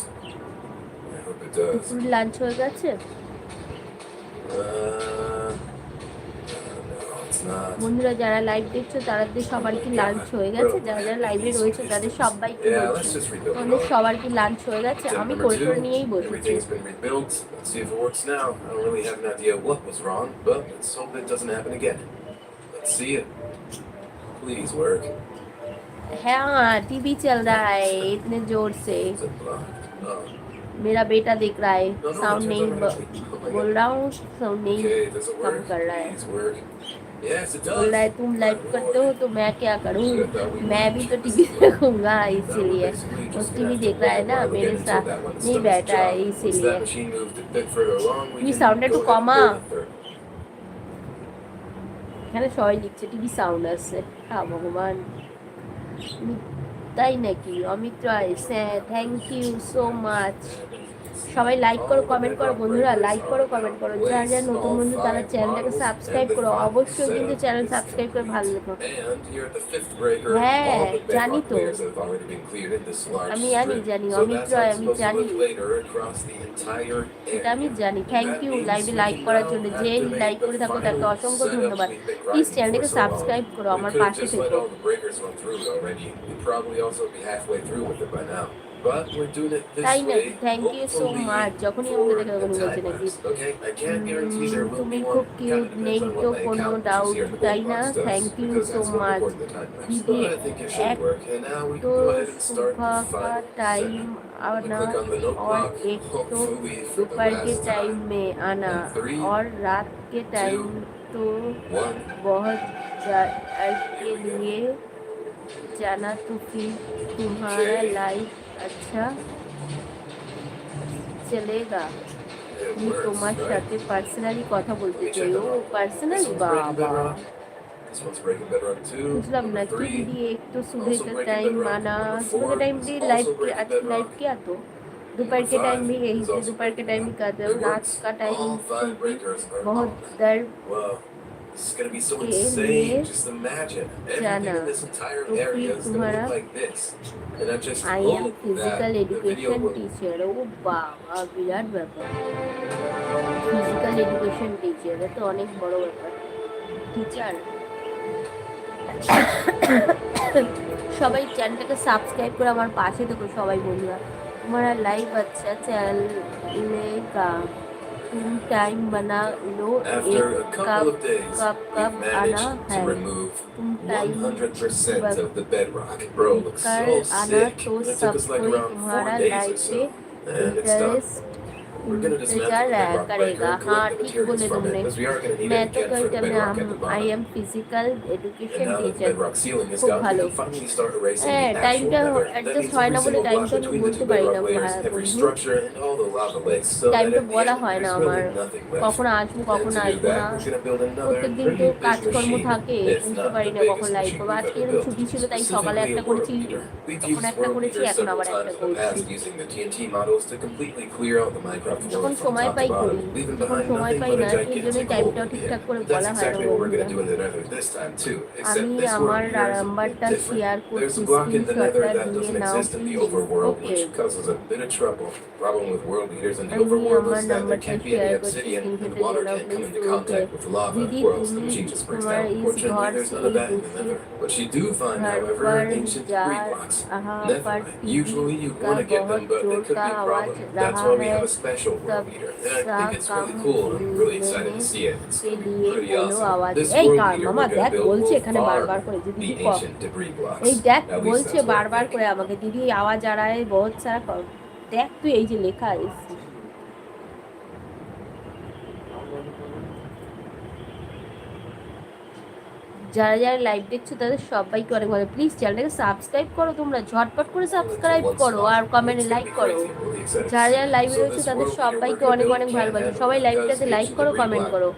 [SPEAKER 2] I hope it does.
[SPEAKER 1] দুপুরের lunch হয়ে গেছে?
[SPEAKER 2] No, it's not.
[SPEAKER 1] বন্ধুরা যারা live দেখছো তাদের
[SPEAKER 2] Oh
[SPEAKER 1] সবার
[SPEAKER 2] my
[SPEAKER 1] কি lunch
[SPEAKER 2] god,
[SPEAKER 1] হয়ে
[SPEAKER 2] bro,
[SPEAKER 1] গেছে? যারা যারা
[SPEAKER 2] it
[SPEAKER 1] লাইভে
[SPEAKER 2] needs
[SPEAKER 1] রয়েছে তাদের
[SPEAKER 2] distance.
[SPEAKER 1] সবাইকে
[SPEAKER 2] Yeah,
[SPEAKER 1] বলছি,
[SPEAKER 2] let's just rebuild it
[SPEAKER 1] তোমাদের
[SPEAKER 2] all.
[SPEAKER 1] সবার কি লাঞ্চ হয়ে গেছে?
[SPEAKER 2] Attempt
[SPEAKER 1] আমি
[SPEAKER 2] number
[SPEAKER 1] কোল্ড
[SPEAKER 2] 2.
[SPEAKER 1] নিয়েই বসেছি।
[SPEAKER 2] Everything's been rebuilt. Let's see if it works now. I don't really have an idea what was wrong, but let's hope it doesn't happen again. Let's see it. Please work.
[SPEAKER 1] हाँ TV चल रहा है इतने जोर से,
[SPEAKER 2] Is it blocked? Oh.
[SPEAKER 1] मेरा बेटा देख रहा है,
[SPEAKER 2] No, no,
[SPEAKER 1] sound
[SPEAKER 2] it turns
[SPEAKER 1] नहीं
[SPEAKER 2] on right away. Oh my
[SPEAKER 1] बोल
[SPEAKER 2] god.
[SPEAKER 1] रहा हूँ, साउंड नहीं
[SPEAKER 2] Okay, does it
[SPEAKER 1] come
[SPEAKER 2] work?
[SPEAKER 1] कर रहा है।
[SPEAKER 2] Please work. Yes, it does.
[SPEAKER 1] बोल रहा है तुम लाइव
[SPEAKER 2] Good
[SPEAKER 1] करते
[SPEAKER 2] lord.
[SPEAKER 1] हो तो मैं क्या करूँ,
[SPEAKER 2] Should've thought we
[SPEAKER 1] मैं
[SPEAKER 2] wouldn't
[SPEAKER 1] भी तो
[SPEAKER 2] check
[SPEAKER 1] टीवी
[SPEAKER 2] this block.
[SPEAKER 1] देखूंगा,
[SPEAKER 2] Now we're
[SPEAKER 1] इसीलिए
[SPEAKER 2] basically
[SPEAKER 1] वो
[SPEAKER 2] just gonna
[SPEAKER 1] TV
[SPEAKER 2] have to
[SPEAKER 1] देख रहा है
[SPEAKER 2] wait
[SPEAKER 1] ना,
[SPEAKER 2] while we
[SPEAKER 1] मेरे
[SPEAKER 2] get until
[SPEAKER 1] साथ
[SPEAKER 2] that one
[SPEAKER 1] नहीं
[SPEAKER 2] has done its
[SPEAKER 1] बैठा है,
[SPEAKER 2] job. Once that
[SPEAKER 1] इसीलिए।
[SPEAKER 2] machine moved a bit further along, we
[SPEAKER 1] TV
[SPEAKER 2] can
[SPEAKER 1] sound
[SPEAKER 2] go
[SPEAKER 1] একটু
[SPEAKER 2] ahead and
[SPEAKER 1] comma,
[SPEAKER 2] build a third.
[SPEAKER 1] এখানে সবাই লিখছে টিভি সাউন্ড আসছে, হ্যাঁ ভগবান। তাই নাকি? অমিত রায়, থ্যাংক ইউ সো মাচ। সবাই লাইক করো,
[SPEAKER 2] All the
[SPEAKER 1] কমেন্ট করো
[SPEAKER 2] bedrock
[SPEAKER 1] বন্ধুরা,
[SPEAKER 2] breakers
[SPEAKER 1] লাইক করো,
[SPEAKER 2] are now
[SPEAKER 1] কমেন্ট
[SPEAKER 2] in
[SPEAKER 1] করো, যারা
[SPEAKER 2] place.
[SPEAKER 1] যারা নতুন
[SPEAKER 2] All
[SPEAKER 1] বন্ধু তারা
[SPEAKER 2] 5
[SPEAKER 1] চ্যানেলটাকে
[SPEAKER 2] models
[SPEAKER 1] সাবস্ক্রাইব
[SPEAKER 2] and the
[SPEAKER 1] করো,
[SPEAKER 2] final
[SPEAKER 1] অবশ্যই কিন্তু
[SPEAKER 2] setup
[SPEAKER 1] চ্যানেল
[SPEAKER 2] is
[SPEAKER 1] সাবস্ক্রাইব করে ভালো
[SPEAKER 2] complete.
[SPEAKER 1] লেখো।
[SPEAKER 2] And here at the 5th breaker,
[SPEAKER 1] হ্যাঁ
[SPEAKER 2] all the
[SPEAKER 1] জানি
[SPEAKER 2] bedrock
[SPEAKER 1] তো,
[SPEAKER 2] layers have already been cleared in this large
[SPEAKER 1] আমি
[SPEAKER 2] strip.
[SPEAKER 1] জানি
[SPEAKER 2] So
[SPEAKER 1] Amit
[SPEAKER 2] that's how
[SPEAKER 1] Roy,
[SPEAKER 2] it's
[SPEAKER 1] আমি
[SPEAKER 2] supposed to
[SPEAKER 1] জানি,
[SPEAKER 2] look later across the entire
[SPEAKER 1] সেটা আমি
[SPEAKER 2] area.
[SPEAKER 1] জানি।
[SPEAKER 2] And
[SPEAKER 1] thank
[SPEAKER 2] that
[SPEAKER 1] you
[SPEAKER 2] means
[SPEAKER 1] লাইভে
[SPEAKER 2] we
[SPEAKER 1] লাইক
[SPEAKER 2] can
[SPEAKER 1] করার
[SPEAKER 2] now
[SPEAKER 1] জন্য, যে
[SPEAKER 2] activate
[SPEAKER 1] লাইক
[SPEAKER 2] the
[SPEAKER 1] করে থাকো তাকে
[SPEAKER 2] final
[SPEAKER 1] অসংখ্য
[SPEAKER 2] setup
[SPEAKER 1] ধন্যবাদ।
[SPEAKER 2] we've been
[SPEAKER 1] please
[SPEAKER 2] grinding for
[SPEAKER 1] চ্যানেলটাকে
[SPEAKER 2] so long.
[SPEAKER 1] সাবস্ক্রাইব করো,
[SPEAKER 2] We
[SPEAKER 1] আমার
[SPEAKER 2] could have
[SPEAKER 1] পাশে
[SPEAKER 2] just let
[SPEAKER 1] থেকো।
[SPEAKER 2] all the breakers run through it already. We'd probably also be halfway through with it by now. But we're doing it this
[SPEAKER 1] তাই
[SPEAKER 2] way,
[SPEAKER 1] নাকি? Thank you so
[SPEAKER 2] hopefully
[SPEAKER 1] much, যখনই
[SPEAKER 2] for
[SPEAKER 1] আমাকে দেখে
[SPEAKER 2] a
[SPEAKER 1] তখনই বলছে
[SPEAKER 2] time
[SPEAKER 1] নাকি।
[SPEAKER 2] lapse. Okay, I can't guarantee there will
[SPEAKER 1] তুমি
[SPEAKER 2] be
[SPEAKER 1] খুব
[SPEAKER 2] one. Kind
[SPEAKER 1] cute,
[SPEAKER 2] of depends
[SPEAKER 1] নেই
[SPEAKER 2] on
[SPEAKER 1] তো
[SPEAKER 2] what my
[SPEAKER 1] কোনো
[SPEAKER 2] account, which is
[SPEAKER 1] doubt,
[SPEAKER 2] here in the
[SPEAKER 1] তাই
[SPEAKER 2] gold
[SPEAKER 1] না?
[SPEAKER 2] box, does,
[SPEAKER 1] thank you
[SPEAKER 2] because
[SPEAKER 1] so
[SPEAKER 2] that's what
[SPEAKER 1] much
[SPEAKER 2] recorded the time lapse.
[SPEAKER 1] দিদি।
[SPEAKER 2] But I think it should
[SPEAKER 1] এক
[SPEAKER 2] work. And now we can
[SPEAKER 1] তো
[SPEAKER 2] go ahead and start the
[SPEAKER 1] सुबह का
[SPEAKER 2] final
[SPEAKER 1] time
[SPEAKER 2] setup. I'm
[SPEAKER 1] आना
[SPEAKER 2] gonna click on the note
[SPEAKER 1] और
[SPEAKER 2] block,
[SPEAKER 1] एक तो
[SPEAKER 2] hopefully for the
[SPEAKER 1] दोपहर के
[SPEAKER 2] last
[SPEAKER 1] टाइम
[SPEAKER 2] time.
[SPEAKER 1] में आना
[SPEAKER 2] And 3,
[SPEAKER 1] और रात के टाइम
[SPEAKER 2] 2,
[SPEAKER 1] तो
[SPEAKER 2] 1.
[SPEAKER 1] बहुत के
[SPEAKER 2] Here we go.
[SPEAKER 1] लिए जाना, तो फिर तुम्हारा
[SPEAKER 2] Okay.
[SPEAKER 1] लाइफ अच्छा चलेगा।
[SPEAKER 2] It
[SPEAKER 1] আমি
[SPEAKER 2] works,
[SPEAKER 1] তোমার
[SPEAKER 2] right?
[SPEAKER 1] সাথে পার্সোনালি কথা
[SPEAKER 2] Let
[SPEAKER 1] বলতে
[SPEAKER 2] me
[SPEAKER 1] চাই।
[SPEAKER 2] check them
[SPEAKER 1] ও
[SPEAKER 2] all. This
[SPEAKER 1] personally,
[SPEAKER 2] one's breaking
[SPEAKER 1] বাবা
[SPEAKER 2] bedrock. This one's breaking bedrock 2.
[SPEAKER 1] बुझलाम ना
[SPEAKER 2] Number
[SPEAKER 1] क्यों
[SPEAKER 2] 3,
[SPEAKER 1] दीदी। एक तो सुबह
[SPEAKER 2] also
[SPEAKER 1] का
[SPEAKER 2] breaking
[SPEAKER 1] टाइम
[SPEAKER 2] bedrock.
[SPEAKER 1] आना,
[SPEAKER 2] Number
[SPEAKER 1] सुबह
[SPEAKER 2] 4
[SPEAKER 1] का टाइम
[SPEAKER 2] is
[SPEAKER 1] भी लाइव
[SPEAKER 2] also
[SPEAKER 1] के,
[SPEAKER 2] breaking
[SPEAKER 1] आज की लाइव
[SPEAKER 2] bedrock.
[SPEAKER 1] क्या तो दोपहर
[SPEAKER 2] Number
[SPEAKER 1] के टाइम
[SPEAKER 2] 5
[SPEAKER 1] भी यही
[SPEAKER 2] is
[SPEAKER 1] थी,
[SPEAKER 2] also
[SPEAKER 1] दोपहर के
[SPEAKER 2] breaking
[SPEAKER 1] टाइम भी
[SPEAKER 2] bedrock.
[SPEAKER 1] करते
[SPEAKER 2] It
[SPEAKER 1] हो, रात
[SPEAKER 2] works.
[SPEAKER 1] का टाइम
[SPEAKER 2] All
[SPEAKER 1] तो
[SPEAKER 2] 5
[SPEAKER 1] भी
[SPEAKER 2] breakers are
[SPEAKER 1] बहुत
[SPEAKER 2] on.
[SPEAKER 1] दर्द
[SPEAKER 2] Wow. This is gonna be so
[SPEAKER 1] के लिए
[SPEAKER 2] insane. Just imagine. Everything
[SPEAKER 1] जाना,
[SPEAKER 2] in this entire
[SPEAKER 1] तो
[SPEAKER 2] area
[SPEAKER 1] फिर
[SPEAKER 2] is gonna
[SPEAKER 1] तुम्हारा।
[SPEAKER 2] look like this. And I just
[SPEAKER 1] I am
[SPEAKER 2] hope
[SPEAKER 1] physical
[SPEAKER 2] that the video
[SPEAKER 1] education
[SPEAKER 2] will...
[SPEAKER 1] teacher. ও বাবা বিরাট ব্যাপার, ফিজিক্যাল এডুকেশন টিচার, এটা তো অনেক বড় ব্যাপার। টিচার সবাই চ্যানেলটাকে সাবস্ক্রাইব করে আমার পাশে থেকো সবাই বন্ধুরা। तुम्हारा लाइव अच्छा चलेगा, तुम टाइम बना लो,
[SPEAKER 2] After
[SPEAKER 1] एक
[SPEAKER 2] a couple
[SPEAKER 1] कब
[SPEAKER 2] of days,
[SPEAKER 1] कब कब
[SPEAKER 2] we've
[SPEAKER 1] आना
[SPEAKER 2] managed to
[SPEAKER 1] है,
[SPEAKER 2] remove
[SPEAKER 1] तुम time
[SPEAKER 2] 100% of the bedrock. Bro, it looks
[SPEAKER 1] कर
[SPEAKER 2] so
[SPEAKER 1] आना
[SPEAKER 2] sick.
[SPEAKER 1] तो
[SPEAKER 2] And it
[SPEAKER 1] सब
[SPEAKER 2] took us like
[SPEAKER 1] कोई
[SPEAKER 2] around 4
[SPEAKER 1] तुम्हारा
[SPEAKER 2] days
[SPEAKER 1] लाइव
[SPEAKER 2] or
[SPEAKER 1] पे
[SPEAKER 2] so. And it's done.
[SPEAKER 1] Interest
[SPEAKER 2] We're gonna dismantle the
[SPEAKER 1] इंतजार
[SPEAKER 2] bedrock breaker
[SPEAKER 1] करेगा।
[SPEAKER 2] and
[SPEAKER 1] हाँ
[SPEAKER 2] collect the
[SPEAKER 1] ठीक
[SPEAKER 2] materials
[SPEAKER 1] बोले
[SPEAKER 2] from it,
[SPEAKER 1] तुमने।
[SPEAKER 2] because we are gonna need
[SPEAKER 1] मैं
[SPEAKER 2] it
[SPEAKER 1] तो
[SPEAKER 2] again for the
[SPEAKER 1] कहता
[SPEAKER 2] bedrock at the
[SPEAKER 1] I
[SPEAKER 2] bottom.
[SPEAKER 1] Am physical
[SPEAKER 2] And
[SPEAKER 1] education
[SPEAKER 2] now that the
[SPEAKER 1] teacher,
[SPEAKER 2] bedrock ceiling is
[SPEAKER 1] খুব
[SPEAKER 2] gone, we
[SPEAKER 1] ভালো।
[SPEAKER 2] can finally start erasing
[SPEAKER 1] হ্যাঁ
[SPEAKER 2] the actual
[SPEAKER 1] টাইমটা
[SPEAKER 2] nether. That
[SPEAKER 1] adjust
[SPEAKER 2] means
[SPEAKER 1] হয়
[SPEAKER 2] every
[SPEAKER 1] না বলে
[SPEAKER 2] single block
[SPEAKER 1] টাইমটা আমি
[SPEAKER 2] between the
[SPEAKER 1] বলতে
[SPEAKER 2] two
[SPEAKER 1] পারি না
[SPEAKER 2] bedrock layers, every
[SPEAKER 1] বন্ধু,
[SPEAKER 2] structure, and all the lava lakes, so that
[SPEAKER 1] টাইমটা
[SPEAKER 2] at the
[SPEAKER 1] বলা
[SPEAKER 2] end,
[SPEAKER 1] হয় না
[SPEAKER 2] there's
[SPEAKER 1] আমার,
[SPEAKER 2] really nothing left.
[SPEAKER 1] কখন আসবো
[SPEAKER 2] And
[SPEAKER 1] কখন
[SPEAKER 2] to do
[SPEAKER 1] আসবো
[SPEAKER 2] that,
[SPEAKER 1] না।
[SPEAKER 2] we're gonna build another
[SPEAKER 1] প্রত্যেকদিন তো
[SPEAKER 2] pretty big
[SPEAKER 1] কাজকর্ম
[SPEAKER 2] machine,
[SPEAKER 1] থাকে,
[SPEAKER 2] if
[SPEAKER 1] বুঝতে
[SPEAKER 2] not
[SPEAKER 1] পারি
[SPEAKER 2] the
[SPEAKER 1] না কখন
[SPEAKER 2] biggest
[SPEAKER 1] লাইভ
[SPEAKER 2] machine
[SPEAKER 1] করবো।
[SPEAKER 2] we've
[SPEAKER 1] আজকে
[SPEAKER 2] ever
[SPEAKER 1] এরকম
[SPEAKER 2] built,
[SPEAKER 1] ছুটি ছিল তাই সকালে
[SPEAKER 2] specifically
[SPEAKER 1] একটা
[SPEAKER 2] a
[SPEAKER 1] করেছি,
[SPEAKER 2] world beater. We've
[SPEAKER 1] তখন
[SPEAKER 2] used
[SPEAKER 1] একটা
[SPEAKER 2] world
[SPEAKER 1] করেছি,
[SPEAKER 2] beaters
[SPEAKER 1] এখন
[SPEAKER 2] several
[SPEAKER 1] আবার একটা
[SPEAKER 2] times in the
[SPEAKER 1] করছি।
[SPEAKER 2] past using the TNT models to completely clear out the Minecraft
[SPEAKER 1] যখন
[SPEAKER 2] world from
[SPEAKER 1] সময়
[SPEAKER 2] top
[SPEAKER 1] পাই
[SPEAKER 2] to
[SPEAKER 1] করি,
[SPEAKER 2] bottom, leaving
[SPEAKER 1] যখন
[SPEAKER 2] behind
[SPEAKER 1] সময়
[SPEAKER 2] nothing
[SPEAKER 1] পাই
[SPEAKER 2] but a
[SPEAKER 1] না, সেই জন্য
[SPEAKER 2] gigantic hole
[SPEAKER 1] টাইমটাও
[SPEAKER 2] in the
[SPEAKER 1] ঠিকঠাক
[SPEAKER 2] end.
[SPEAKER 1] করে
[SPEAKER 2] That's
[SPEAKER 1] বলা হয় না
[SPEAKER 2] exactly what we're
[SPEAKER 1] বন্ধুরা।
[SPEAKER 2] gonna do in the nether this time too, except
[SPEAKER 1] আমি
[SPEAKER 2] this world
[SPEAKER 1] আমার
[SPEAKER 2] beater is a bit
[SPEAKER 1] নাম্বারটা
[SPEAKER 2] different.
[SPEAKER 1] শেয়ার
[SPEAKER 2] There's
[SPEAKER 1] করছি,
[SPEAKER 2] a block in the nether
[SPEAKER 1] স্ক্রিনশটটা
[SPEAKER 2] that
[SPEAKER 1] দিয়ে
[SPEAKER 2] doesn't
[SPEAKER 1] now
[SPEAKER 2] exist in the
[SPEAKER 1] please.
[SPEAKER 2] overworld,
[SPEAKER 1] okay,
[SPEAKER 2] which causes a bit of trouble. Problem with world beaters in the
[SPEAKER 1] আমি
[SPEAKER 2] overworld
[SPEAKER 1] আমার
[SPEAKER 2] is that there
[SPEAKER 1] নাম্বারটা
[SPEAKER 2] can't be any
[SPEAKER 1] share করছি,
[SPEAKER 2] obsidian and
[SPEAKER 1] স্ক্রিনশটটা দিয়ে
[SPEAKER 2] water
[SPEAKER 1] now
[SPEAKER 2] can't come
[SPEAKER 1] please.
[SPEAKER 2] into
[SPEAKER 1] okay
[SPEAKER 2] contact with lava,
[SPEAKER 1] দিদি,
[SPEAKER 2] or else the
[SPEAKER 1] তুমি
[SPEAKER 2] machine just breaks
[SPEAKER 1] তোমার
[SPEAKER 2] down.
[SPEAKER 1] इस
[SPEAKER 2] Fortunately,
[SPEAKER 1] घर
[SPEAKER 2] there's
[SPEAKER 1] से
[SPEAKER 2] none of that in the
[SPEAKER 1] दूसरे
[SPEAKER 2] nether. But you do find,
[SPEAKER 1] घर
[SPEAKER 2] however,
[SPEAKER 1] पर
[SPEAKER 2] ancient
[SPEAKER 1] जा
[SPEAKER 2] debris blocks.
[SPEAKER 1] रहा पर
[SPEAKER 2] Netherite.
[SPEAKER 1] टीवी
[SPEAKER 2] Usually you
[SPEAKER 1] का
[SPEAKER 2] want to get
[SPEAKER 1] बहुत
[SPEAKER 2] them, but
[SPEAKER 1] जोर
[SPEAKER 2] they could
[SPEAKER 1] का
[SPEAKER 2] be a
[SPEAKER 1] आवाज
[SPEAKER 2] problem. That's
[SPEAKER 1] रहा
[SPEAKER 2] why we
[SPEAKER 1] है,
[SPEAKER 2] have a special world
[SPEAKER 1] सब
[SPEAKER 2] beater. And I
[SPEAKER 1] सा
[SPEAKER 2] think it's
[SPEAKER 1] काम
[SPEAKER 2] really cool. I'm really excited
[SPEAKER 1] लेने
[SPEAKER 2] to see it. It's
[SPEAKER 1] के
[SPEAKER 2] going to be
[SPEAKER 1] लिए
[SPEAKER 2] pretty
[SPEAKER 1] बोलो
[SPEAKER 2] awesome.
[SPEAKER 1] आवाज।
[SPEAKER 2] This
[SPEAKER 1] এই
[SPEAKER 2] world
[SPEAKER 1] কার
[SPEAKER 2] beater
[SPEAKER 1] মামা
[SPEAKER 2] we're going
[SPEAKER 1] দেখ
[SPEAKER 2] to build
[SPEAKER 1] বলছে
[SPEAKER 2] will
[SPEAKER 1] এখানে বারবার
[SPEAKER 2] farm
[SPEAKER 1] করে যে
[SPEAKER 2] the
[SPEAKER 1] দিদি
[SPEAKER 2] ancient debris blocks.
[SPEAKER 1] এই দেখ
[SPEAKER 2] At least
[SPEAKER 1] বলছে
[SPEAKER 2] that's what I
[SPEAKER 1] বারবার
[SPEAKER 2] think.
[SPEAKER 1] করে আমাকে, দিদি আওয়াজ आ रहा है बहुत सारा দেখ তুই এই যে লেখা এসছে। যারা যারা লাইভ দেখছো তাদের সবাইকে অনেক ভালো, প্লিজ চ্যানেলটাকে সাবস্ক্রাইব করো, তোমরা ঝটপট করে
[SPEAKER 2] Pulling to
[SPEAKER 1] সাবস্ক্রাইব
[SPEAKER 2] one
[SPEAKER 1] করো
[SPEAKER 2] spot.
[SPEAKER 1] আর কমেন্টে
[SPEAKER 2] It's gonna
[SPEAKER 1] লাইক
[SPEAKER 2] be
[SPEAKER 1] করো।
[SPEAKER 2] crazy. I'm really excited to
[SPEAKER 1] যারা
[SPEAKER 2] see.
[SPEAKER 1] যারা লাইভে
[SPEAKER 2] So
[SPEAKER 1] রয়েছে
[SPEAKER 2] this
[SPEAKER 1] তাদের
[SPEAKER 2] world beater
[SPEAKER 1] সবাইকে
[SPEAKER 2] worker
[SPEAKER 1] অনেক
[SPEAKER 2] building
[SPEAKER 1] অনেক
[SPEAKER 2] can't
[SPEAKER 1] ভালোবাসা,
[SPEAKER 2] handle
[SPEAKER 1] সবাই
[SPEAKER 2] that because
[SPEAKER 1] লাইভটাতে লাইক
[SPEAKER 2] H is a
[SPEAKER 1] করো,
[SPEAKER 2] green
[SPEAKER 1] কমেন্ট
[SPEAKER 2] block.
[SPEAKER 1] করো।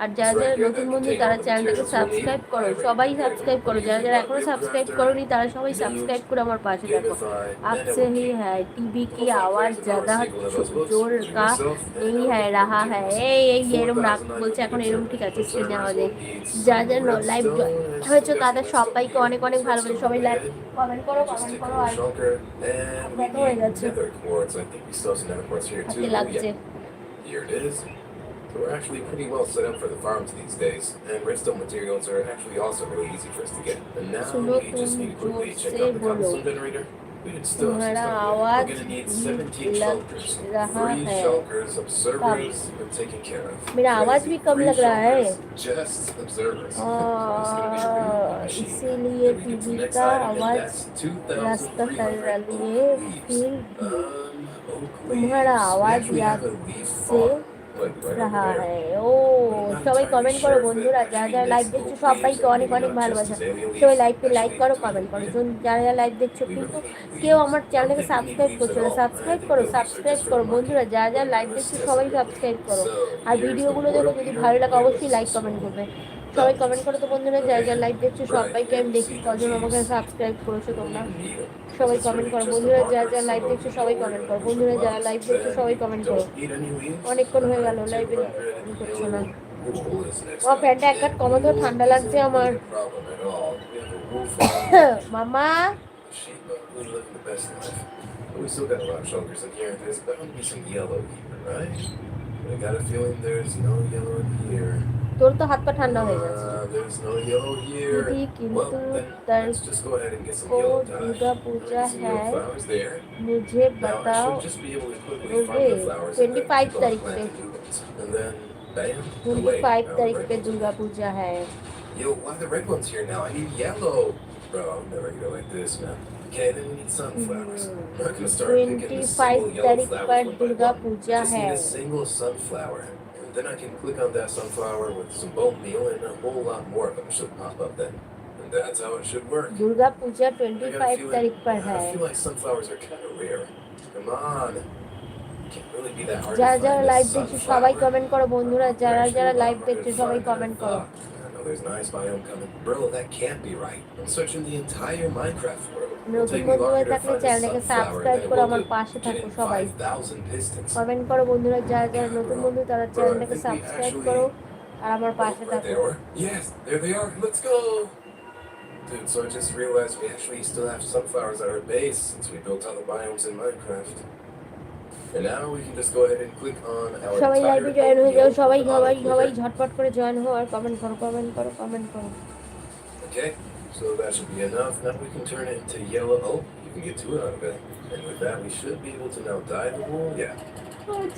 [SPEAKER 1] আর যারা
[SPEAKER 2] So right
[SPEAKER 1] যারা
[SPEAKER 2] here,
[SPEAKER 1] নতুন
[SPEAKER 2] that
[SPEAKER 1] বন্ধু
[SPEAKER 2] container
[SPEAKER 1] তারা
[SPEAKER 2] all the
[SPEAKER 1] চ্যানেলটাকে
[SPEAKER 2] materials we'll need.
[SPEAKER 1] Subscribe
[SPEAKER 2] I
[SPEAKER 1] করো,
[SPEAKER 2] already
[SPEAKER 1] সবাই
[SPEAKER 2] prepared it.
[SPEAKER 1] সাবস্ক্রাইব করো,
[SPEAKER 2] We're
[SPEAKER 1] যারা
[SPEAKER 2] using
[SPEAKER 1] যারা
[SPEAKER 2] a
[SPEAKER 1] এখনো
[SPEAKER 2] rib
[SPEAKER 1] সাবস্ক্রাইব
[SPEAKER 2] crafter,
[SPEAKER 1] করোনি তারা সবাই
[SPEAKER 2] minute,
[SPEAKER 1] সাবস্ক্রাইব করে আমার পাশে থাকো।
[SPEAKER 2] Gamify, and
[SPEAKER 1] आपसे ही
[SPEAKER 2] Ewoki.
[SPEAKER 1] है टीवी की
[SPEAKER 2] Hopefully
[SPEAKER 1] आवाज
[SPEAKER 2] clears the power
[SPEAKER 1] ज्यादा
[SPEAKER 2] single one of those books.
[SPEAKER 1] जोर
[SPEAKER 2] Between
[SPEAKER 1] का
[SPEAKER 2] myself and
[SPEAKER 1] नहीं
[SPEAKER 2] our
[SPEAKER 1] है
[SPEAKER 2] looking for
[SPEAKER 1] रहा है।
[SPEAKER 2] materials.
[SPEAKER 1] এই এরম রাগ বলছে, এখন
[SPEAKER 2] 4,900
[SPEAKER 1] এরম
[SPEAKER 2] observers.
[SPEAKER 1] ঠিক আছে, স্ক্রিনে
[SPEAKER 2] Observers
[SPEAKER 1] আওয়াজে।
[SPEAKER 2] will need
[SPEAKER 1] যারা
[SPEAKER 2] some
[SPEAKER 1] যারা লাইভ
[SPEAKER 2] redstone. I'm
[SPEAKER 1] হয়েছে
[SPEAKER 2] still guessing
[SPEAKER 1] তাদের
[SPEAKER 2] redstone
[SPEAKER 1] সবাইকে
[SPEAKER 2] here.
[SPEAKER 1] অনেক অনেক
[SPEAKER 2] There's
[SPEAKER 1] ভালোবাসে,
[SPEAKER 2] redstone
[SPEAKER 1] সবাই
[SPEAKER 2] on the
[SPEAKER 1] like
[SPEAKER 2] head.
[SPEAKER 1] Comment করো,
[SPEAKER 2] We just
[SPEAKER 1] কমেন্ট
[SPEAKER 2] take
[SPEAKER 1] করো।
[SPEAKER 2] away
[SPEAKER 1] আর
[SPEAKER 2] shulker, and we
[SPEAKER 1] আপনার হয়ে
[SPEAKER 2] need
[SPEAKER 1] গেছে,
[SPEAKER 2] nether quartz. I think we still have some nether quartz here
[SPEAKER 1] হাতে
[SPEAKER 2] too. Oh yeah,
[SPEAKER 1] লাগছে।
[SPEAKER 2] here it is. So we're actually pretty well set up for the farms these days, and redstone materials are actually also really easy for us to get. And now
[SPEAKER 1] सुनो
[SPEAKER 2] we
[SPEAKER 1] तुम
[SPEAKER 2] just need to
[SPEAKER 1] जोर
[SPEAKER 2] quickly check
[SPEAKER 1] से
[SPEAKER 2] out the
[SPEAKER 1] बोलो,
[SPEAKER 2] cobblestone generator. We did still have some
[SPEAKER 1] तुम्हारा
[SPEAKER 2] stuff here. We're
[SPEAKER 1] आवाज
[SPEAKER 2] gonna need
[SPEAKER 1] भी
[SPEAKER 2] 17
[SPEAKER 1] लग
[SPEAKER 2] shulkers,
[SPEAKER 1] रहा
[SPEAKER 2] 3
[SPEAKER 1] है
[SPEAKER 2] shulkers,
[SPEAKER 1] come.
[SPEAKER 2] observers been taken care of.
[SPEAKER 1] मेरा आवाज
[SPEAKER 2] Crazy,
[SPEAKER 1] भी कम
[SPEAKER 2] 3
[SPEAKER 1] लग रहा है
[SPEAKER 2] shulkers, just observers. So it's gonna be a really big machine.
[SPEAKER 1] इसीलिए
[SPEAKER 2] Then we get to the
[SPEAKER 1] TV
[SPEAKER 2] next
[SPEAKER 1] का
[SPEAKER 2] item, and
[SPEAKER 1] आवाज
[SPEAKER 2] that's
[SPEAKER 1] रास्ता कर
[SPEAKER 2] 2,300
[SPEAKER 1] लिए।
[SPEAKER 2] oak leaves.
[SPEAKER 1] फिर भी
[SPEAKER 2] Oak
[SPEAKER 1] तुम्हारा
[SPEAKER 2] leaves. We
[SPEAKER 1] आवाज
[SPEAKER 2] actually
[SPEAKER 1] याद
[SPEAKER 2] have a leaf
[SPEAKER 1] से
[SPEAKER 2] farm, like right over
[SPEAKER 1] रहा
[SPEAKER 2] there.
[SPEAKER 1] है। ও
[SPEAKER 2] But I'm not
[SPEAKER 1] সবাই
[SPEAKER 2] entirely
[SPEAKER 1] কমেন্ট করো
[SPEAKER 2] sure if it
[SPEAKER 1] বন্ধুরা, যারা
[SPEAKER 2] actually
[SPEAKER 1] যারা
[SPEAKER 2] makes
[SPEAKER 1] লাইভ দেখছো
[SPEAKER 2] oak leaves
[SPEAKER 1] সবাইকে
[SPEAKER 2] and
[SPEAKER 1] অনেক
[SPEAKER 2] maybe
[SPEAKER 1] অনেক
[SPEAKER 2] not just
[SPEAKER 1] ভালোবাসা,
[SPEAKER 2] azalea
[SPEAKER 1] সবাই
[SPEAKER 2] leaves.
[SPEAKER 1] লাইভে লাইক
[SPEAKER 2] Actually,
[SPEAKER 1] করো,
[SPEAKER 2] do we
[SPEAKER 1] কমেন্ট করো।
[SPEAKER 2] need it?
[SPEAKER 1] যারা যারা লাইভ দেখছো
[SPEAKER 2] We
[SPEAKER 1] কিন্তু
[SPEAKER 2] really need
[SPEAKER 1] কেউ
[SPEAKER 2] leaves.
[SPEAKER 1] আমার
[SPEAKER 2] I don't
[SPEAKER 1] চ্যানেলটাকে
[SPEAKER 2] think we need
[SPEAKER 1] subscribe
[SPEAKER 2] leaves
[SPEAKER 1] করছো
[SPEAKER 2] at
[SPEAKER 1] না,
[SPEAKER 2] all. I
[SPEAKER 1] সাবস্ক্রাইব
[SPEAKER 2] think
[SPEAKER 1] করো,
[SPEAKER 2] the leaves are
[SPEAKER 1] subscribe
[SPEAKER 2] just for
[SPEAKER 1] করো
[SPEAKER 2] the
[SPEAKER 1] বন্ধুরা,
[SPEAKER 2] market.
[SPEAKER 1] যারা যারা লাইভ
[SPEAKER 2] Whatever, let's
[SPEAKER 1] দেখছো
[SPEAKER 2] test
[SPEAKER 1] সবাই
[SPEAKER 2] it real quick.
[SPEAKER 1] সাবস্ক্রাইব করো।
[SPEAKER 2] So
[SPEAKER 1] আর
[SPEAKER 2] here's the
[SPEAKER 1] ভিডিওগুলো দেখো,
[SPEAKER 2] water
[SPEAKER 1] যদি
[SPEAKER 2] meter.
[SPEAKER 1] ভালো লাগে
[SPEAKER 2] Wait, what's
[SPEAKER 1] অবশ্যই
[SPEAKER 2] this
[SPEAKER 1] like
[SPEAKER 2] one
[SPEAKER 1] comment
[SPEAKER 2] small?
[SPEAKER 1] করবে।
[SPEAKER 2] Oh,
[SPEAKER 1] সবাই কমেন্ট করো তো বন্ধুরা, যারা
[SPEAKER 2] okay.
[SPEAKER 1] যারা লাইভ দেখছো
[SPEAKER 2] Right,
[SPEAKER 1] সবাইকে
[SPEAKER 2] here
[SPEAKER 1] আমি
[SPEAKER 2] we
[SPEAKER 1] দেখি
[SPEAKER 2] see the
[SPEAKER 1] কজন আমাকে
[SPEAKER 2] leaves.
[SPEAKER 1] সাবস্ক্রাইব করেছো
[SPEAKER 2] We don't
[SPEAKER 1] তোমরা।
[SPEAKER 2] even need them, because
[SPEAKER 1] সবাই
[SPEAKER 2] it's
[SPEAKER 1] কমেন্ট
[SPEAKER 2] really
[SPEAKER 1] করো
[SPEAKER 2] just a
[SPEAKER 1] বন্ধুরা, যারা
[SPEAKER 2] marker,
[SPEAKER 1] যারা
[SPEAKER 2] so
[SPEAKER 1] লাইভ দেখছো
[SPEAKER 2] we know
[SPEAKER 1] সবাই
[SPEAKER 2] we're
[SPEAKER 1] কমেন্ট
[SPEAKER 2] gonna
[SPEAKER 1] করো।
[SPEAKER 2] push the
[SPEAKER 1] বন্ধুরা যারা
[SPEAKER 2] blocks.
[SPEAKER 1] লাইভ দেখছো
[SPEAKER 2] Then
[SPEAKER 1] সবাই
[SPEAKER 2] we
[SPEAKER 1] কমেন্ট করো।
[SPEAKER 2] don't need any leaves.
[SPEAKER 1] অনেকক্ষণ হয়ে গেল
[SPEAKER 2] Alright,
[SPEAKER 1] লাইভে
[SPEAKER 2] 200
[SPEAKER 1] করছো না।
[SPEAKER 2] yellow wool is next
[SPEAKER 1] আমার
[SPEAKER 2] up.
[SPEAKER 1] ফ্যানটা এক কাট
[SPEAKER 2] And
[SPEAKER 1] কমাতো,
[SPEAKER 2] wool
[SPEAKER 1] ঠান্ডা লাগছে
[SPEAKER 2] isn't
[SPEAKER 1] আমার।
[SPEAKER 2] really a problem at all. We have a wool farm and
[SPEAKER 1] মামা
[SPEAKER 2] the sheep are really living the best life. But we still got a lot of shulkers in here. There's bound to be some yellow here, right? But I got a feeling there's no yellow in here.
[SPEAKER 1] তোর তো হাত পা ঠান্ডা হয়ে গেছে।
[SPEAKER 2] There's no yellow here.
[SPEAKER 1] दीदी
[SPEAKER 2] Well,
[SPEAKER 1] किंतु
[SPEAKER 2] then
[SPEAKER 1] तर
[SPEAKER 2] let's just go ahead and get some
[SPEAKER 1] को
[SPEAKER 2] yellow dye.
[SPEAKER 1] Durga
[SPEAKER 2] I
[SPEAKER 1] Puja
[SPEAKER 2] get some
[SPEAKER 1] है,
[SPEAKER 2] yellow flowers there.
[SPEAKER 1] मुझे
[SPEAKER 2] Now I
[SPEAKER 1] बताओ
[SPEAKER 2] should just be able to quickly farm
[SPEAKER 1] रोगे।
[SPEAKER 2] the flowers and then
[SPEAKER 1] 25
[SPEAKER 2] keep on
[SPEAKER 1] तारीख पे,
[SPEAKER 2] planting new ones. And then, bam, away.
[SPEAKER 1] 25
[SPEAKER 2] Now the
[SPEAKER 1] तारीख
[SPEAKER 2] red
[SPEAKER 1] पे
[SPEAKER 2] ones are
[SPEAKER 1] Durga
[SPEAKER 2] done.
[SPEAKER 1] पूजा है।
[SPEAKER 2] Yo, why are the red ones here now? I need yellow. Bro, I'll never get it like this, man. Okay, then we need sunflowers. I'm not gonna start picking the
[SPEAKER 1] 25
[SPEAKER 2] single yellow
[SPEAKER 1] तारीख
[SPEAKER 2] flowers
[SPEAKER 1] पर
[SPEAKER 2] one by
[SPEAKER 1] Durga
[SPEAKER 2] one.
[SPEAKER 1] Puja
[SPEAKER 2] I just
[SPEAKER 1] है।
[SPEAKER 2] need a single sunflower. And then I can click on that sunflower with some bone meal and a whole lot more of them should pop up then. And that's how it should work.
[SPEAKER 1] Durga Puja
[SPEAKER 2] I got a
[SPEAKER 1] 25
[SPEAKER 2] feeling,
[SPEAKER 1] तारीख पर
[SPEAKER 2] I
[SPEAKER 1] है।
[SPEAKER 2] feel like sunflowers are kind of rare. Come on. Can't really be that hard
[SPEAKER 1] যারা
[SPEAKER 2] to
[SPEAKER 1] যারা
[SPEAKER 2] find a
[SPEAKER 1] live দেখছো সবাই
[SPEAKER 2] sunflower.
[SPEAKER 1] Comment করো বন্ধুরা,
[SPEAKER 2] They're
[SPEAKER 1] যারা
[SPEAKER 2] actually
[SPEAKER 1] যারা
[SPEAKER 2] a lot
[SPEAKER 1] লাইভ
[SPEAKER 2] harder
[SPEAKER 1] দেখছো
[SPEAKER 2] to
[SPEAKER 1] সবাই
[SPEAKER 2] find than I
[SPEAKER 1] কমেন্ট করো।
[SPEAKER 2] thought. I know there's an ice biome coming. Bro, that can't be right. I'm searching the entire Minecraft world. It'll
[SPEAKER 1] নতুন
[SPEAKER 2] take me
[SPEAKER 1] বন্ধু হয়ে
[SPEAKER 2] longer to
[SPEAKER 1] থাকলে
[SPEAKER 2] find a
[SPEAKER 1] চ্যানেলটাকে
[SPEAKER 2] sunflower
[SPEAKER 1] subscribe
[SPEAKER 2] than it
[SPEAKER 1] করো,
[SPEAKER 2] will
[SPEAKER 1] আমার
[SPEAKER 2] to
[SPEAKER 1] পাশে থাকো
[SPEAKER 2] getting
[SPEAKER 1] সবাই।
[SPEAKER 2] 5,000 pistons.
[SPEAKER 1] কমেন্ট করো বন্ধুরা, যারা যারা
[SPEAKER 2] God,
[SPEAKER 1] নতুন
[SPEAKER 2] bro.
[SPEAKER 1] বন্ধু তারা
[SPEAKER 2] Bro, I
[SPEAKER 1] চ্যানেলটাকে
[SPEAKER 2] think we
[SPEAKER 1] সাবস্ক্রাইব
[SPEAKER 2] actually...
[SPEAKER 1] করো আর আমার
[SPEAKER 2] Oh,
[SPEAKER 1] পাশে
[SPEAKER 2] right
[SPEAKER 1] থাকো।
[SPEAKER 2] there are. Yes, there they are. Let's go. Dude, so I just realized we actually still have sunflowers at our base since we built all the biomes in Minecraft. And now we can just go ahead and click on our
[SPEAKER 1] সবাই
[SPEAKER 2] entire
[SPEAKER 1] লাইভে join হয়ে যাও,
[SPEAKER 2] oatmeal
[SPEAKER 1] সবাই
[SPEAKER 2] with the
[SPEAKER 1] সবাই
[SPEAKER 2] auto
[SPEAKER 1] সবাই
[SPEAKER 2] clicker.
[SPEAKER 1] ঝটপট করে join হও আর কমেন্ট করো, কমেন্ট করো, কমেন্ট করো।
[SPEAKER 2] Okay, so that should be enough. Now we can turn it into yellow. Oh, you can get 2 out of it. And with that, we should be able to now dye the wool. Yeah.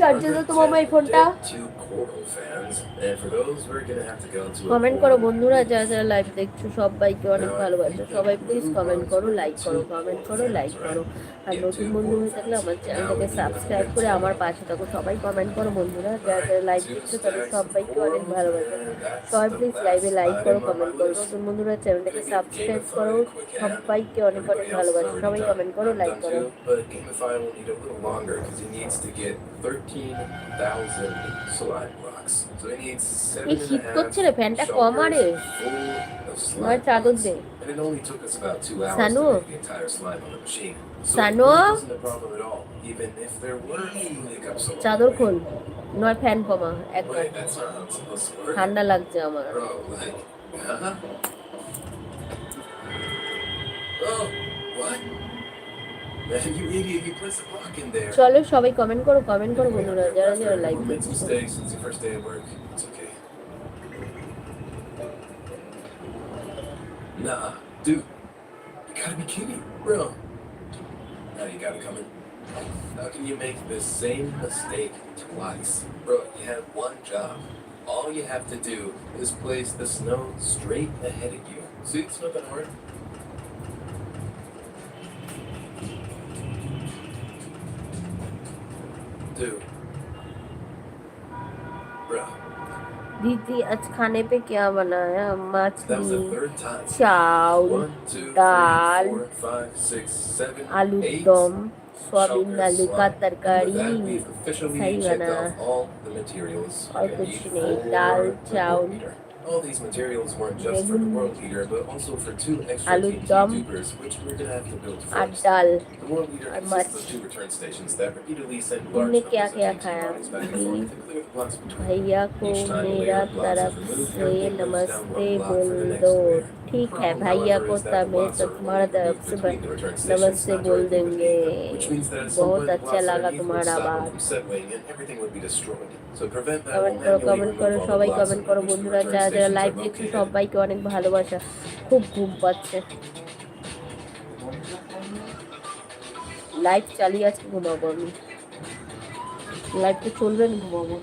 [SPEAKER 1] চার্জে দাও তো মামা এই ফোনটা।
[SPEAKER 2] Two coral fans. And for those, we're gonna have to go to a
[SPEAKER 1] comment করো
[SPEAKER 2] coral
[SPEAKER 1] বন্ধুরা,
[SPEAKER 2] reef.
[SPEAKER 1] যারা যারা লাইভ দেখছো সবাইকে অনেক
[SPEAKER 2] Now, I
[SPEAKER 1] ভালোবাসা,
[SPEAKER 2] think
[SPEAKER 1] সবাই
[SPEAKER 2] the
[SPEAKER 1] please
[SPEAKER 2] blue
[SPEAKER 1] comment
[SPEAKER 2] ones
[SPEAKER 1] করো,
[SPEAKER 2] were
[SPEAKER 1] লাইক
[SPEAKER 2] the
[SPEAKER 1] করো,
[SPEAKER 2] two
[SPEAKER 1] কমেন্ট
[SPEAKER 2] coral
[SPEAKER 1] করো,
[SPEAKER 2] fans,
[SPEAKER 1] লাইক করো।
[SPEAKER 2] right?
[SPEAKER 1] আর
[SPEAKER 2] Yeah,
[SPEAKER 1] নতুন
[SPEAKER 2] 2
[SPEAKER 1] বন্ধু
[SPEAKER 2] coral
[SPEAKER 1] হয়ে থাকলে
[SPEAKER 2] fans.
[SPEAKER 1] আমার
[SPEAKER 2] Now
[SPEAKER 1] চ্যানেলটাকে
[SPEAKER 2] we need
[SPEAKER 1] সাবস্ক্রাইব
[SPEAKER 2] 110.
[SPEAKER 1] করে আমার পাশে থাকো, সবাই কমেন্ট করো বন্ধুরা, যারা যারা লাইভ দেখছো তাদের সবাইকে অনেক ভালোবাসা। সবাই প্লিজ লাইভে লাইক করো, কমেন্ট করো, নতুন বন্ধুরা চ্যানেলটাকে সাবস্ক্রাইব করো, সবাইকে অনেক অনেক ভালোবাসা, সবাই কমেন্ট করো, লাইক করো।
[SPEAKER 2] But Gamify will need a little longer because he needs to get 13,000 slime blocks. So he needs
[SPEAKER 1] এই শীত
[SPEAKER 2] 7.5
[SPEAKER 1] করছে রে, ফ্যানটা কম আরে।
[SPEAKER 2] full of
[SPEAKER 1] নয়
[SPEAKER 2] slime
[SPEAKER 1] চাদর
[SPEAKER 2] blocks.
[SPEAKER 1] They.
[SPEAKER 2] And it only took us about 2 hours
[SPEAKER 1] Sanu?
[SPEAKER 2] to make the entire slime on the machine. So it
[SPEAKER 1] Sanu?
[SPEAKER 2] really wasn't a problem at all, even if there were a few hiccups along the
[SPEAKER 1] চাদর
[SPEAKER 2] way.
[SPEAKER 1] খোল, নয় fan কমা একবার,
[SPEAKER 2] Wait, that's not how it's supposed to work.
[SPEAKER 1] ঠান্ডা লাগছে আমার।
[SPEAKER 2] Bro, like, huh? Oh, what? Man, you idiot, you placed a block in there.
[SPEAKER 1] চলো সবাই comment করো, কমেন্ট করো
[SPEAKER 2] Anyway,
[SPEAKER 1] বন্ধুরা,
[SPEAKER 2] I'm
[SPEAKER 1] যারা
[SPEAKER 2] after
[SPEAKER 1] যারা লাইভ
[SPEAKER 2] everyone makes
[SPEAKER 1] দেখছো।
[SPEAKER 2] mistakes. It's your first day at work. It's okay. Nah, dude. You gotta be kidding, bro. Now you got it coming. How can you make the same mistake twice? Bro, you had one job. All you have to do is place the snow straight ahead of you. See, it's not that hard. Dude. Bro.
[SPEAKER 1] दीदी आज खाने पे क्या बनाया?
[SPEAKER 2] That was the
[SPEAKER 1] मछली,
[SPEAKER 2] third time.
[SPEAKER 1] चावल,
[SPEAKER 2] 1, 2, 3,
[SPEAKER 1] दाल,
[SPEAKER 2] 4, 5, 6, 7,
[SPEAKER 1] आलू
[SPEAKER 2] 8
[SPEAKER 1] दम, सोयाबीन
[SPEAKER 2] chunker
[SPEAKER 1] आलू का
[SPEAKER 2] slime. And with
[SPEAKER 1] तरकारी।
[SPEAKER 2] that, we've
[SPEAKER 1] ऐसा
[SPEAKER 2] officially
[SPEAKER 1] ही
[SPEAKER 2] checked
[SPEAKER 1] बना,
[SPEAKER 2] off all the materials we're
[SPEAKER 1] और
[SPEAKER 2] gonna need
[SPEAKER 1] कुछ नहीं, दाल
[SPEAKER 2] for the world
[SPEAKER 1] चावल
[SPEAKER 2] leader. All these materials weren't just for the
[SPEAKER 1] बेगुन
[SPEAKER 2] world leader, but also for 2 extra
[SPEAKER 1] आलू
[SPEAKER 2] TNT
[SPEAKER 1] दम
[SPEAKER 2] dupers, which we're gonna have to build
[SPEAKER 1] और
[SPEAKER 2] first.
[SPEAKER 1] Dal
[SPEAKER 2] The world leader
[SPEAKER 1] और
[SPEAKER 2] consists of
[SPEAKER 1] मछ।
[SPEAKER 2] 2 return stations that repeatedly send
[SPEAKER 1] तुमने
[SPEAKER 2] large
[SPEAKER 1] क्या
[SPEAKER 2] numbers of
[SPEAKER 1] क्या
[SPEAKER 2] TNT
[SPEAKER 1] खाया?
[SPEAKER 2] bodies back and
[SPEAKER 1] दीदी
[SPEAKER 2] forth to clear the blocks between.
[SPEAKER 1] भैया को
[SPEAKER 2] Each time a layer
[SPEAKER 1] मेरा
[SPEAKER 2] of blocks is
[SPEAKER 1] तरफ
[SPEAKER 2] removed,
[SPEAKER 1] से
[SPEAKER 2] everything moves down
[SPEAKER 1] नमस्ते
[SPEAKER 2] 1 block
[SPEAKER 1] बोल
[SPEAKER 2] for the
[SPEAKER 1] दो।
[SPEAKER 2] next layer. The
[SPEAKER 1] ठीक है,
[SPEAKER 2] problem,
[SPEAKER 1] भैया
[SPEAKER 2] however,
[SPEAKER 1] को
[SPEAKER 2] is that the
[SPEAKER 1] तब मैं
[SPEAKER 2] blocks
[SPEAKER 1] तो
[SPEAKER 2] are
[SPEAKER 1] तुम्हारा
[SPEAKER 2] only
[SPEAKER 1] तरफ
[SPEAKER 2] removed
[SPEAKER 1] से
[SPEAKER 2] between the return stations,
[SPEAKER 1] नमस्ते
[SPEAKER 2] not
[SPEAKER 1] बोल
[SPEAKER 2] directly
[SPEAKER 1] देंगे।
[SPEAKER 2] beneath them, which means that at some
[SPEAKER 1] बहुत
[SPEAKER 2] point the
[SPEAKER 1] अच्छा
[SPEAKER 2] blocks
[SPEAKER 1] लगा
[SPEAKER 2] underneath would
[SPEAKER 1] तुम्हारा
[SPEAKER 2] stop them from
[SPEAKER 1] बात।
[SPEAKER 2] settling and everything would be destroyed. So to prevent that, we'll
[SPEAKER 1] comment করো,
[SPEAKER 2] manually
[SPEAKER 1] comment
[SPEAKER 2] remove
[SPEAKER 1] করো,
[SPEAKER 2] all the
[SPEAKER 1] সবাই
[SPEAKER 2] blocks
[SPEAKER 1] comment
[SPEAKER 2] under
[SPEAKER 1] করো
[SPEAKER 2] which the
[SPEAKER 1] বন্ধুরা,
[SPEAKER 2] return
[SPEAKER 1] যারা যারা
[SPEAKER 2] stations
[SPEAKER 1] লাইভ
[SPEAKER 2] are
[SPEAKER 1] দেখছো
[SPEAKER 2] located.
[SPEAKER 1] সবাইকে অনেক ভালোবাসা। খুব ঘুম পাচ্ছে, লাইভ চালিয়ে আজকে ঘুমাবো আমি। লাইভ তো চলবে, না ঘুমাবো।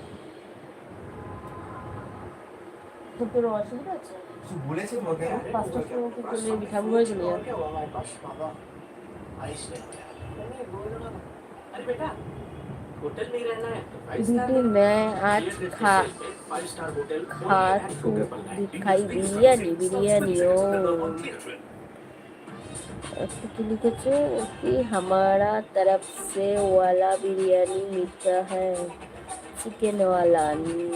[SPEAKER 1] তোর অসুবিধা আছে?
[SPEAKER 3] বলেছে তোমাকে?
[SPEAKER 1] 5টার সময় তো চলে যাবি, ঠাকুর বাড়ি চলে যাবি। दीदी मैं आज खाटू दिखाई बिरयानी बिरयानी ओ একটু কি লিখেছে कि हमारा तरफ से वाला बिरयानी मीठा है, चिकन वाला नहीं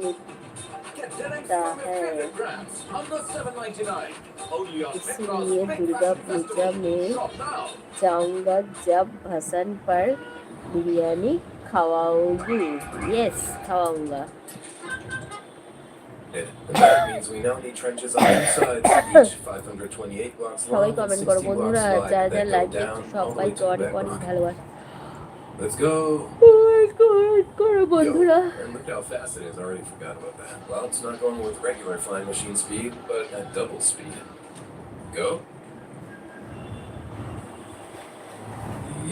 [SPEAKER 1] मीठा है, इसलिए दुर्गा पूजा में जाऊंगा जब भसन पर बिरयानी खवाओगी। यस खवाऊंगा।
[SPEAKER 2] And that means we now need trenches on 2 sides, each 528 blocks
[SPEAKER 1] সবাই
[SPEAKER 2] long and
[SPEAKER 1] কমেন্ট করো
[SPEAKER 2] 60 blocks
[SPEAKER 1] বন্ধুরা,
[SPEAKER 2] wide
[SPEAKER 1] যারা
[SPEAKER 2] that
[SPEAKER 1] যারা
[SPEAKER 2] go
[SPEAKER 1] লাইভ দেখছো
[SPEAKER 2] down all the way
[SPEAKER 1] সবাইকে
[SPEAKER 2] to the
[SPEAKER 1] অনেক অনেক
[SPEAKER 2] bedrock.
[SPEAKER 1] ভালোবাসা।
[SPEAKER 2] Let's go!
[SPEAKER 1] কমেন্ট করো
[SPEAKER 2] Yo,
[SPEAKER 1] বন্ধুরা।
[SPEAKER 2] and look how fast it is. I already forgot about that. Well, it's not going with regular flying machine speed, but at double speed. Go.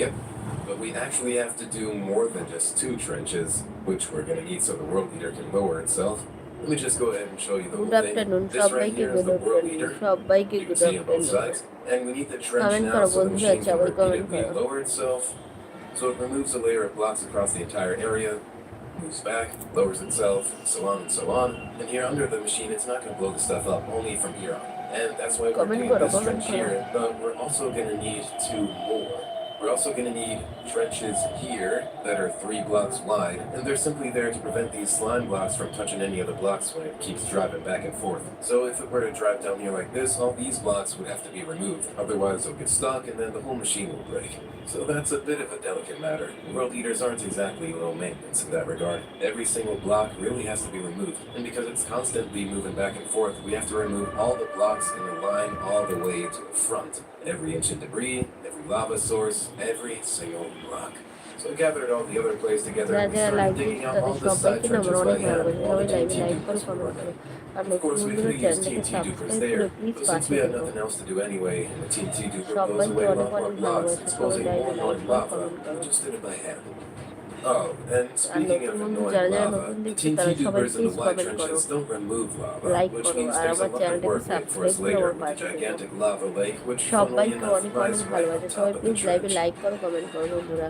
[SPEAKER 2] Yep. But we actually have to do more than just 2 trenches, which we're gonna need so the world leader can lower itself. Let me just go ahead and show you the
[SPEAKER 1] good
[SPEAKER 2] whole
[SPEAKER 1] afternoon
[SPEAKER 2] thing. This right
[SPEAKER 1] সবাইকে,
[SPEAKER 2] here is
[SPEAKER 1] good
[SPEAKER 2] the world
[SPEAKER 1] afternoon
[SPEAKER 2] leader.
[SPEAKER 1] সবাইকে,
[SPEAKER 2] You can
[SPEAKER 1] good
[SPEAKER 2] see on both
[SPEAKER 1] afternoon.
[SPEAKER 2] sides. And we need the trench
[SPEAKER 1] comment
[SPEAKER 2] now
[SPEAKER 1] করো
[SPEAKER 2] so the
[SPEAKER 1] বন্ধুরা,
[SPEAKER 2] machine can
[SPEAKER 1] সবাই comment
[SPEAKER 2] repeatedly
[SPEAKER 1] করো।
[SPEAKER 2] lower itself. So it removes a layer of blocks across the entire area, moves back, lowers itself, so on and so on. And here under the machine, it's not going to blow the stuff up, only from here on. And that's why we're
[SPEAKER 1] comment
[SPEAKER 2] doing
[SPEAKER 1] করো,
[SPEAKER 2] this
[SPEAKER 1] comment
[SPEAKER 2] trench
[SPEAKER 1] করো।
[SPEAKER 2] here, but we're also going to need 2 more. We're also going to need trenches here that are 3 blocks wide, and they're simply there to prevent these slime blocks from touching any of the blocks when it keeps driving back and forth. So if it were to drive down here like this, all these blocks would have to be removed. Otherwise, they'll get stuck, and then the whole machine will break. So that's a bit of a delicate matter. World leaders aren't exactly low maintenance in that regard. Every single block really has to be removed, and because it's constantly moving back and forth, we have to remove all the blocks in the line all the way to the front. Every inch of debris, every lava source, every single block. So I gathered all the other clays together
[SPEAKER 1] যারা
[SPEAKER 2] and we
[SPEAKER 1] যারা
[SPEAKER 2] started
[SPEAKER 1] live
[SPEAKER 2] digging
[SPEAKER 1] দেখছো
[SPEAKER 2] out
[SPEAKER 1] তাদের
[SPEAKER 2] all the side
[SPEAKER 1] সবাইকে না আমার
[SPEAKER 2] trenches by
[SPEAKER 1] অনেক
[SPEAKER 2] hand.
[SPEAKER 1] ভালোবাসা।
[SPEAKER 2] All
[SPEAKER 1] সবাই
[SPEAKER 2] the
[SPEAKER 1] লাইভে
[SPEAKER 2] TNT
[SPEAKER 1] লাইক করো,
[SPEAKER 2] dupers were
[SPEAKER 1] কমেন্ট করো,
[SPEAKER 2] working.
[SPEAKER 1] আর
[SPEAKER 2] Of
[SPEAKER 1] নতুন
[SPEAKER 2] course, we
[SPEAKER 1] বন্ধুরা
[SPEAKER 2] could have used
[SPEAKER 1] চ্যানেলটাকে
[SPEAKER 2] TNT dupers
[SPEAKER 1] সাবস্ক্রাইব করে
[SPEAKER 2] there,
[SPEAKER 1] প্লিজ
[SPEAKER 2] but since
[SPEAKER 1] পাশে
[SPEAKER 2] we had
[SPEAKER 1] থেকো।
[SPEAKER 2] nothing else to do anyway, and the TNT duper blows
[SPEAKER 1] সবাইকে
[SPEAKER 2] away a
[SPEAKER 1] অনেক
[SPEAKER 2] lot more
[SPEAKER 1] অনেক
[SPEAKER 2] blocks,
[SPEAKER 1] ভালোবাসা। সবাই
[SPEAKER 2] exposing
[SPEAKER 1] লাইভে
[SPEAKER 2] more and
[SPEAKER 1] লাইক
[SPEAKER 2] more
[SPEAKER 1] করো,
[SPEAKER 2] lava,
[SPEAKER 1] কমেন্ট
[SPEAKER 2] we
[SPEAKER 1] করো।
[SPEAKER 2] just did it by hand. Oh, and
[SPEAKER 1] আর
[SPEAKER 2] speaking
[SPEAKER 1] নতুন
[SPEAKER 2] of
[SPEAKER 1] বন্ধু
[SPEAKER 2] annoying
[SPEAKER 1] যারা যারা
[SPEAKER 2] lava,
[SPEAKER 1] নতুন
[SPEAKER 2] the
[SPEAKER 1] দেখছো
[SPEAKER 2] TNT
[SPEAKER 1] তারা সবাই
[SPEAKER 2] dupers in
[SPEAKER 1] please
[SPEAKER 2] the wide
[SPEAKER 1] comment করো,
[SPEAKER 2] trenches don't remove lava,
[SPEAKER 1] like
[SPEAKER 2] which
[SPEAKER 1] করো,
[SPEAKER 2] means
[SPEAKER 1] আর
[SPEAKER 2] there's a
[SPEAKER 1] আমার
[SPEAKER 2] lot of
[SPEAKER 1] চ্যানেলটাকে
[SPEAKER 2] work waiting for
[SPEAKER 1] subscribe
[SPEAKER 2] us
[SPEAKER 1] করে
[SPEAKER 2] later
[SPEAKER 1] আমার
[SPEAKER 2] with the
[SPEAKER 1] পাশে থেকো।
[SPEAKER 2] gigantic lava lake, which funnily
[SPEAKER 1] সবাইকে
[SPEAKER 2] enough
[SPEAKER 1] অনেক
[SPEAKER 2] lies
[SPEAKER 1] অনেক
[SPEAKER 2] right on
[SPEAKER 1] ভালোবাসা।
[SPEAKER 2] top
[SPEAKER 1] সবাই
[SPEAKER 2] of the
[SPEAKER 1] প্লিজ লাইভে
[SPEAKER 2] trench.
[SPEAKER 1] লাইক করো, কমেন্ট করো বন্ধুরা।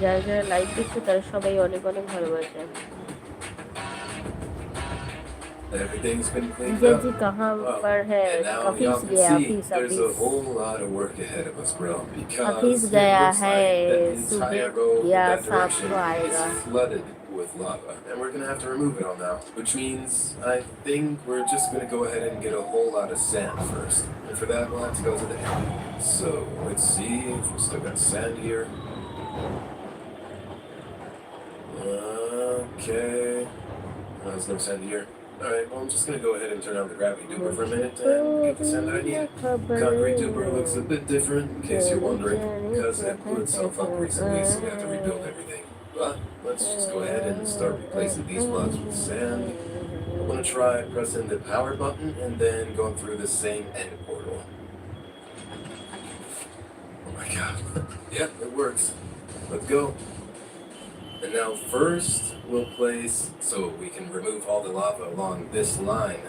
[SPEAKER 1] যারা যারা লাইভ দেখছো তারা সবাই অনেক অনেক ভালোবাসা।
[SPEAKER 2] Everything's been cleaned
[SPEAKER 1] जीजा
[SPEAKER 2] up.
[SPEAKER 1] जी कहाँ
[SPEAKER 2] Oh,
[SPEAKER 1] पर है?
[SPEAKER 2] and now
[SPEAKER 1] office
[SPEAKER 2] y'all can
[SPEAKER 1] गया,
[SPEAKER 2] see
[SPEAKER 1] office
[SPEAKER 2] there's a
[SPEAKER 1] office
[SPEAKER 2] whole lot of work ahead of us, bro.
[SPEAKER 1] Office
[SPEAKER 2] Because it
[SPEAKER 1] गया
[SPEAKER 2] looks
[SPEAKER 1] है,
[SPEAKER 2] like that
[SPEAKER 1] सुबह
[SPEAKER 2] entire road in
[SPEAKER 1] या
[SPEAKER 2] that
[SPEAKER 1] शाम
[SPEAKER 2] direction
[SPEAKER 1] को
[SPEAKER 2] is
[SPEAKER 1] आएगा।
[SPEAKER 2] flooded with lava. And we're gonna have to remove it all now. Which means I think we're just gonna go ahead and get a whole lot of sand first. And for that we'll have to go to the end. So let's see if we still got sand here. Okay. There's no sand here. Alright, well I'm just gonna go ahead and turn on the gravity duper for a minute and get the sand that I need. Concrete duper looks a bit different, in case you're wondering, because it blew itself up recently, so we have to rebuild everything. But let's just go ahead and start replacing these blocks with sand. I'm gonna try pressing the power button and then going through the same end portal. Oh my god. Yep, it works. Let's go. And now first, we'll place, so we can remove all the lava along this line,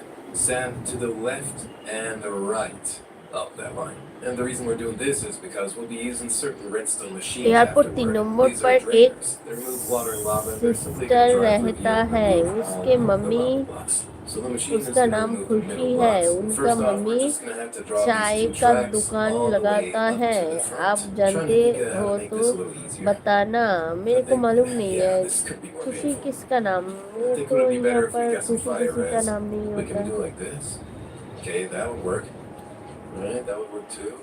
[SPEAKER 2] sand to the left and the right. up that line. And the reason we're doing this is because we'll be using certain redstone machines
[SPEAKER 1] airport 3
[SPEAKER 2] afterward.
[SPEAKER 1] Number
[SPEAKER 2] These are
[SPEAKER 1] पर एक
[SPEAKER 2] drainers. They remove water and lava, and they're simply going to
[SPEAKER 1] sister
[SPEAKER 2] drive through
[SPEAKER 1] रहता
[SPEAKER 2] here and
[SPEAKER 1] है,
[SPEAKER 2] remove
[SPEAKER 1] उसके
[SPEAKER 2] all the
[SPEAKER 1] mummy,
[SPEAKER 2] lava blocks. So the machine is
[SPEAKER 1] उसका
[SPEAKER 2] going to
[SPEAKER 1] नाम
[SPEAKER 2] remove the middle
[SPEAKER 1] खुशी है,
[SPEAKER 2] blocks.
[SPEAKER 1] उनका
[SPEAKER 2] First off, we're
[SPEAKER 1] mummy
[SPEAKER 2] just going to have to draw these
[SPEAKER 1] चाय
[SPEAKER 2] two
[SPEAKER 1] का
[SPEAKER 2] tracks
[SPEAKER 1] दुकान
[SPEAKER 2] all the way
[SPEAKER 1] लगाता
[SPEAKER 2] up
[SPEAKER 1] है।
[SPEAKER 2] to the
[SPEAKER 1] आप
[SPEAKER 2] front. Trying
[SPEAKER 1] जानते
[SPEAKER 2] to think how
[SPEAKER 1] हो
[SPEAKER 2] to make
[SPEAKER 1] तो
[SPEAKER 2] this a little easier.
[SPEAKER 1] बताना, मेरे
[SPEAKER 2] I
[SPEAKER 1] को
[SPEAKER 2] think,
[SPEAKER 1] मालूम नहीं
[SPEAKER 2] yeah,
[SPEAKER 1] है
[SPEAKER 2] this could be more
[SPEAKER 1] खुशी
[SPEAKER 2] painful.
[SPEAKER 1] किसका नाम,
[SPEAKER 2] I
[SPEAKER 1] मेरे
[SPEAKER 2] think
[SPEAKER 1] को
[SPEAKER 2] would it be
[SPEAKER 1] यहाँ
[SPEAKER 2] better if we
[SPEAKER 1] पर
[SPEAKER 2] got some
[SPEAKER 1] खुशी
[SPEAKER 2] fire
[SPEAKER 1] किसी का
[SPEAKER 2] res?
[SPEAKER 1] नाम नहीं
[SPEAKER 2] We can
[SPEAKER 1] होता।
[SPEAKER 2] do like this. Okay, that would work. Alright, that would work too.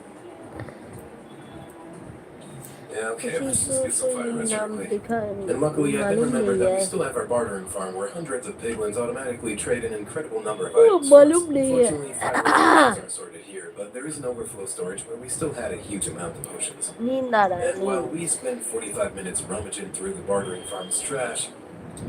[SPEAKER 2] Yeah, okay,
[SPEAKER 1] खुशी
[SPEAKER 2] let's
[SPEAKER 1] को
[SPEAKER 2] just get some
[SPEAKER 1] कोई
[SPEAKER 2] fire res
[SPEAKER 1] नाम
[SPEAKER 2] quickly.
[SPEAKER 1] दिखा
[SPEAKER 2] And luckily, I then
[SPEAKER 1] मालूम
[SPEAKER 2] remembered
[SPEAKER 1] नहीं
[SPEAKER 2] that we
[SPEAKER 1] है,
[SPEAKER 2] still have our bartering farm where hundreds of piglins automatically trade an incredible number of
[SPEAKER 1] वो
[SPEAKER 2] items for us.
[SPEAKER 1] मालूम नहीं है।
[SPEAKER 2] Unfortunately, fire resistors aren't sorted here, but there is an overflow storage where we still had a huge amount of potions.
[SPEAKER 1] नींद आ रहा है,
[SPEAKER 2] And while
[SPEAKER 1] नींद।
[SPEAKER 2] we spent 45 minutes rummaging through the bartering farm's trash,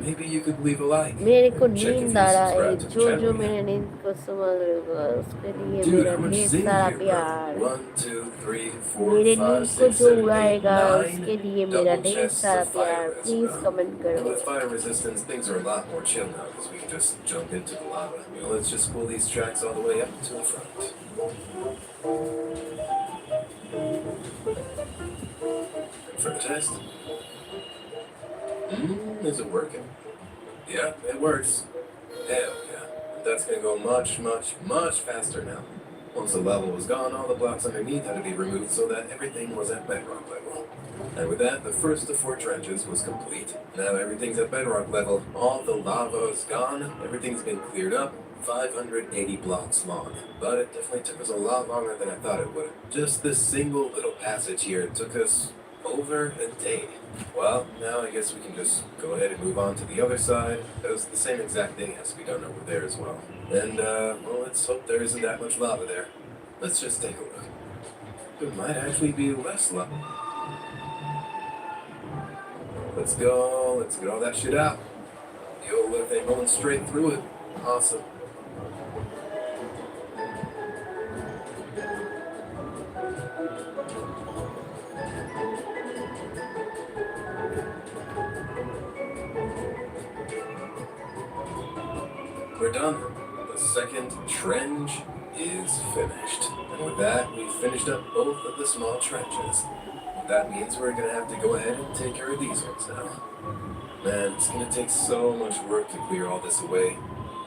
[SPEAKER 2] maybe you could leave a like
[SPEAKER 1] मेरे को
[SPEAKER 2] and check if
[SPEAKER 1] नींद
[SPEAKER 2] you
[SPEAKER 1] आ रहा है,
[SPEAKER 2] subscribe to the
[SPEAKER 1] जो
[SPEAKER 2] channel yet.
[SPEAKER 1] मेरे नींद को संभालेगा उसके लिए
[SPEAKER 2] Dude,
[SPEAKER 1] मेरा
[SPEAKER 2] how much
[SPEAKER 1] ढेर
[SPEAKER 2] is in
[SPEAKER 1] सारा
[SPEAKER 2] here, bro?
[SPEAKER 1] प्यार।
[SPEAKER 2] 1, 2, 3, 4,
[SPEAKER 1] मेरे
[SPEAKER 2] 5,
[SPEAKER 1] नींद को
[SPEAKER 2] 6,
[SPEAKER 1] जो
[SPEAKER 2] 7, 8,
[SPEAKER 1] उड़ाएगा
[SPEAKER 2] 9
[SPEAKER 1] उसके लिए मेरा
[SPEAKER 2] double
[SPEAKER 1] ढेर
[SPEAKER 2] chests
[SPEAKER 1] सारा
[SPEAKER 2] of fire
[SPEAKER 1] प्यार।
[SPEAKER 2] res,
[SPEAKER 1] please
[SPEAKER 2] bro.
[SPEAKER 1] Comment
[SPEAKER 2] And
[SPEAKER 1] करो।
[SPEAKER 2] with fire resistance, things are a lot more chill now because we can just jump into the lava. You know, let's just pull these tracks all the way up to the front. And for the test. Is it working? Yeah, it works. Hell yeah. That's gonna go much, much, much faster now. Once the lava was gone, all the blocks underneath had to be removed so that everything was at bedrock level. And with that, the first of 4 trenches was complete. Now everything's at bedrock level, all the lava is gone, everything's been cleared up, 580 blocks long. But it definitely took us a lot longer than I thought it would. Just this single little passage here took us over a day. Well, now I guess we can just go ahead and move on to the other side, because the same exact thing has to be done over there as well. And, well, let's hope there isn't that much lava there. Let's just take a look. There might actually be less lava. Let's get all that shit out. The old little thing going straight through it. Awesome. We're done. The second trench is finished. And with that, we've finished up both of the small trenches. That means we're gonna have to go ahead and take care of these ones now. Man, it's gonna take so much work to clear all this away.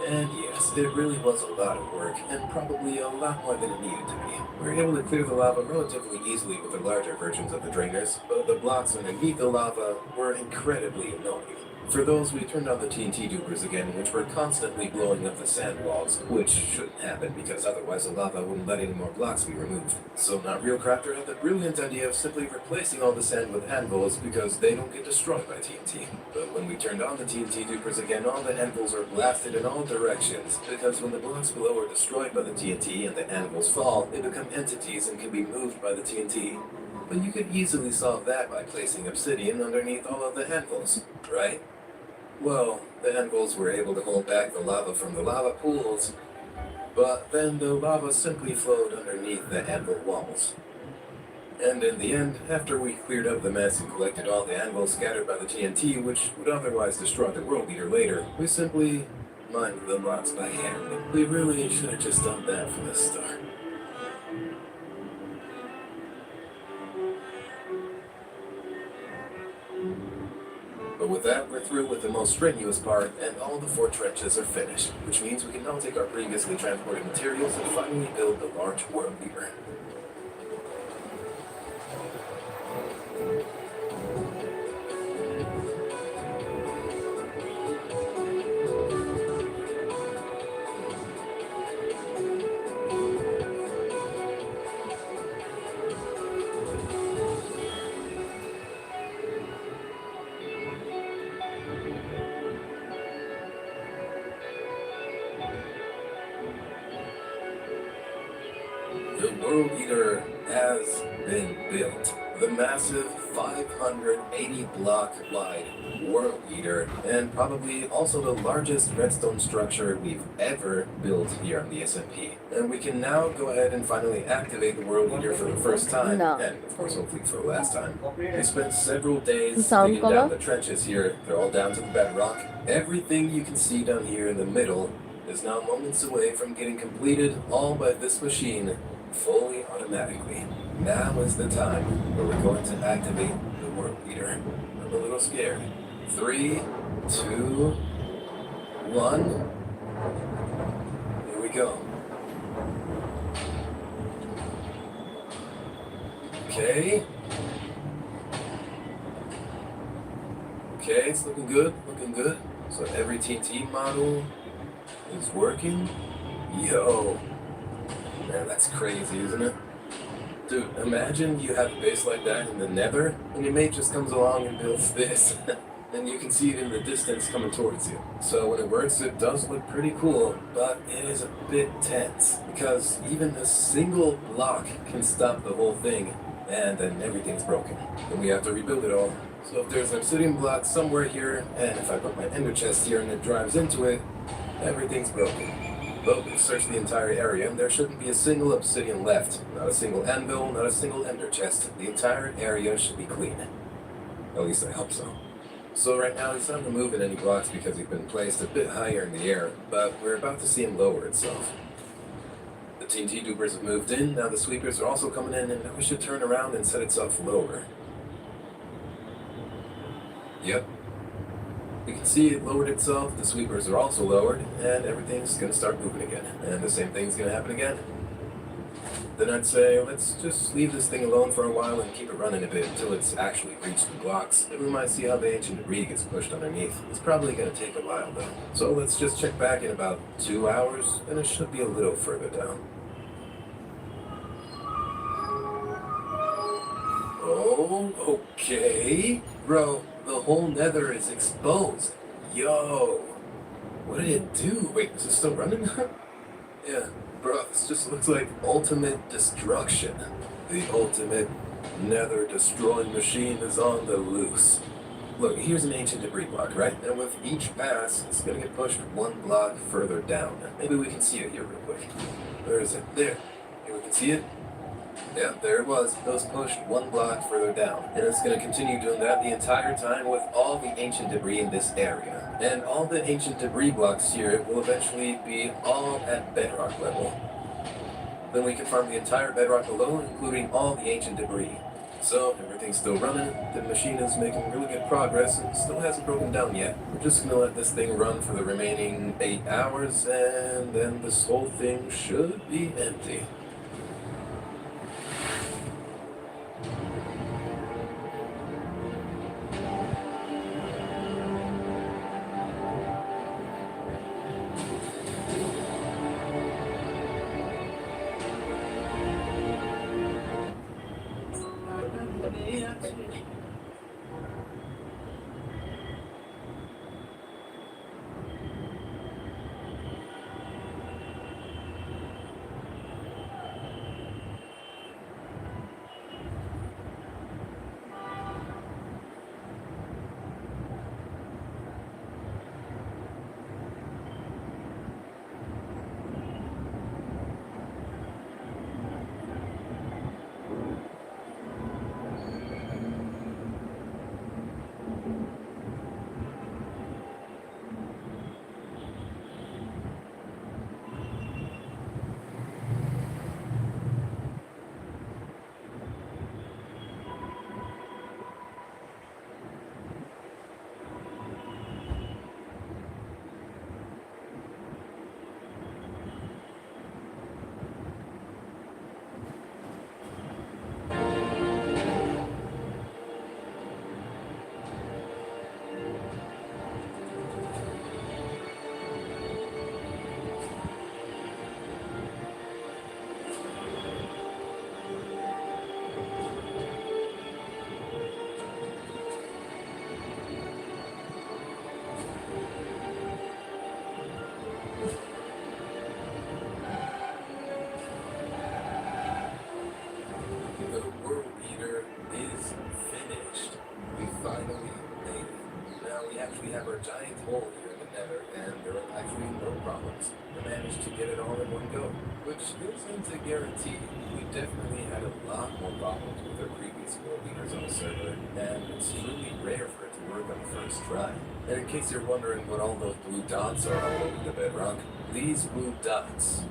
[SPEAKER 2] And yes, it really was a lot of work, and probably a lot more than it needed to be. We were able to clear the lava relatively easily with the larger versions of the drainers, but the blocks underneath the lava were incredibly annoying. For those, we turned on the TNT dupers again, which were constantly blowing up the sand walls, which shouldn't happen because otherwise the lava wouldn't let any more blocks be removed. So Not Real Crafter had the brilliant idea of simply replacing all the sand with anvils because they don't get destroyed by TNT. But when we turned on the TNT dupers again, all the anvils were blasted in all directions, because when the blocks below are destroyed by the TNT and the anvils fall, they become entities and can be moved by the TNT. But you could easily solve that by placing obsidian underneath all of the anvils, right? Well, the anvils were able to hold back the lava from the lava pools, but then the lava simply flowed underneath the anvil walls. And in the end, after we cleared up the mess and collected all the anvils scattered by the TNT, which would otherwise destroy the world eater later, we simply mined the blocks by hand. We really should have just done that from the start. But with that, we're through with the most strenuous part, and all the 4 trenches are finished, which means we can now take our previously transported materials and finally build the large world leader. The World Eater has been built. The massive 580 block wide World Eater, and probably also the largest redstone structure we've ever built here on the SMP. And we can now go ahead and finally activate the World Eater for the first time,
[SPEAKER 1] No.
[SPEAKER 2] and of course hopefully for the last time. We spent several days
[SPEAKER 1] Sound
[SPEAKER 2] digging down
[SPEAKER 1] color?
[SPEAKER 2] the trenches here. They're all down to the bedrock. Everything you can see down here in the middle is now moments away from getting completed, all by this machine fully automatically. Now is the time where we're going to activate the world leader. I'm a little scared. 3, 2, 1. Here we go. Okay. Okay, it's looking good, looking good. So every TNT model is working. Yo, man, that's crazy, isn't it? Dude, imagine you have a base like that in the Nether, and your mate just comes along and builds this. And you can see it in the distance coming towards you. So when it works, it does look pretty cool, but it is a bit tense, because even a single block can stop the whole thing, and then everything's broken. And we have to rebuild it all. So if there's an obsidian block somewhere here, and if I put my ender chest here and it drives into it, everything's broken. But we've searched the entire area, and there shouldn't be a single obsidian left. Not a single anvil, not a single ender chest. The entire area should be clean. At least I hope so. So right now he's not removing any blocks because he's been placed a bit higher in the air, but we're about to see him lower itself. The TNT dupers have moved in, now the sweepers are also coming in, and now we should turn around and set itself lower. Yep. You can see it lowered itself, the sweepers are also lowered, and everything's gonna start moving again. And the same thing's gonna happen again. Then I'd say, let's just leave this thing alone for a while and keep it running a bit until it's actually reached the blocks. Then we might see how the ancient debris gets pushed underneath. It's probably gonna take a while though. So let's just check back in about 2 hours, and it should be a little further down. Oh, okay. Bro, the whole nether is exposed. Yo. What did it do? Wait, is it still running? Yeah, bro, this just looks like ultimate destruction. The ultimate nether destroying machine is on the loose. Look, here's an ancient debris block, right? And with each pass, it's gonna get pushed 1 block further down. Maybe we can see it here real quick. Where is it? There. Here, we can see it. Yeah, there it was. It was pushed 1 block further down. And it's going to continue doing that the entire time with all the ancient debris in this area. And all the ancient debris blocks here will eventually be all at bedrock level. Then we can farm the entire bedrock below, including all the ancient debris. So, everything's still running, the machine is making really good progress, and still hasn't broken down yet. We're just going to let this thing run for the remaining 8 hours, and then this whole thing should be empty. We have our giant hole here in the nether, and there are actually no problems. We managed to get it all in one go, which isn't a guarantee. We definitely had a lot more problems with our previous world leaders on the server, and it's truly rare for it to work on the first try. And in case you're wondering what all those blue dots are all over the bedrock, these blue dots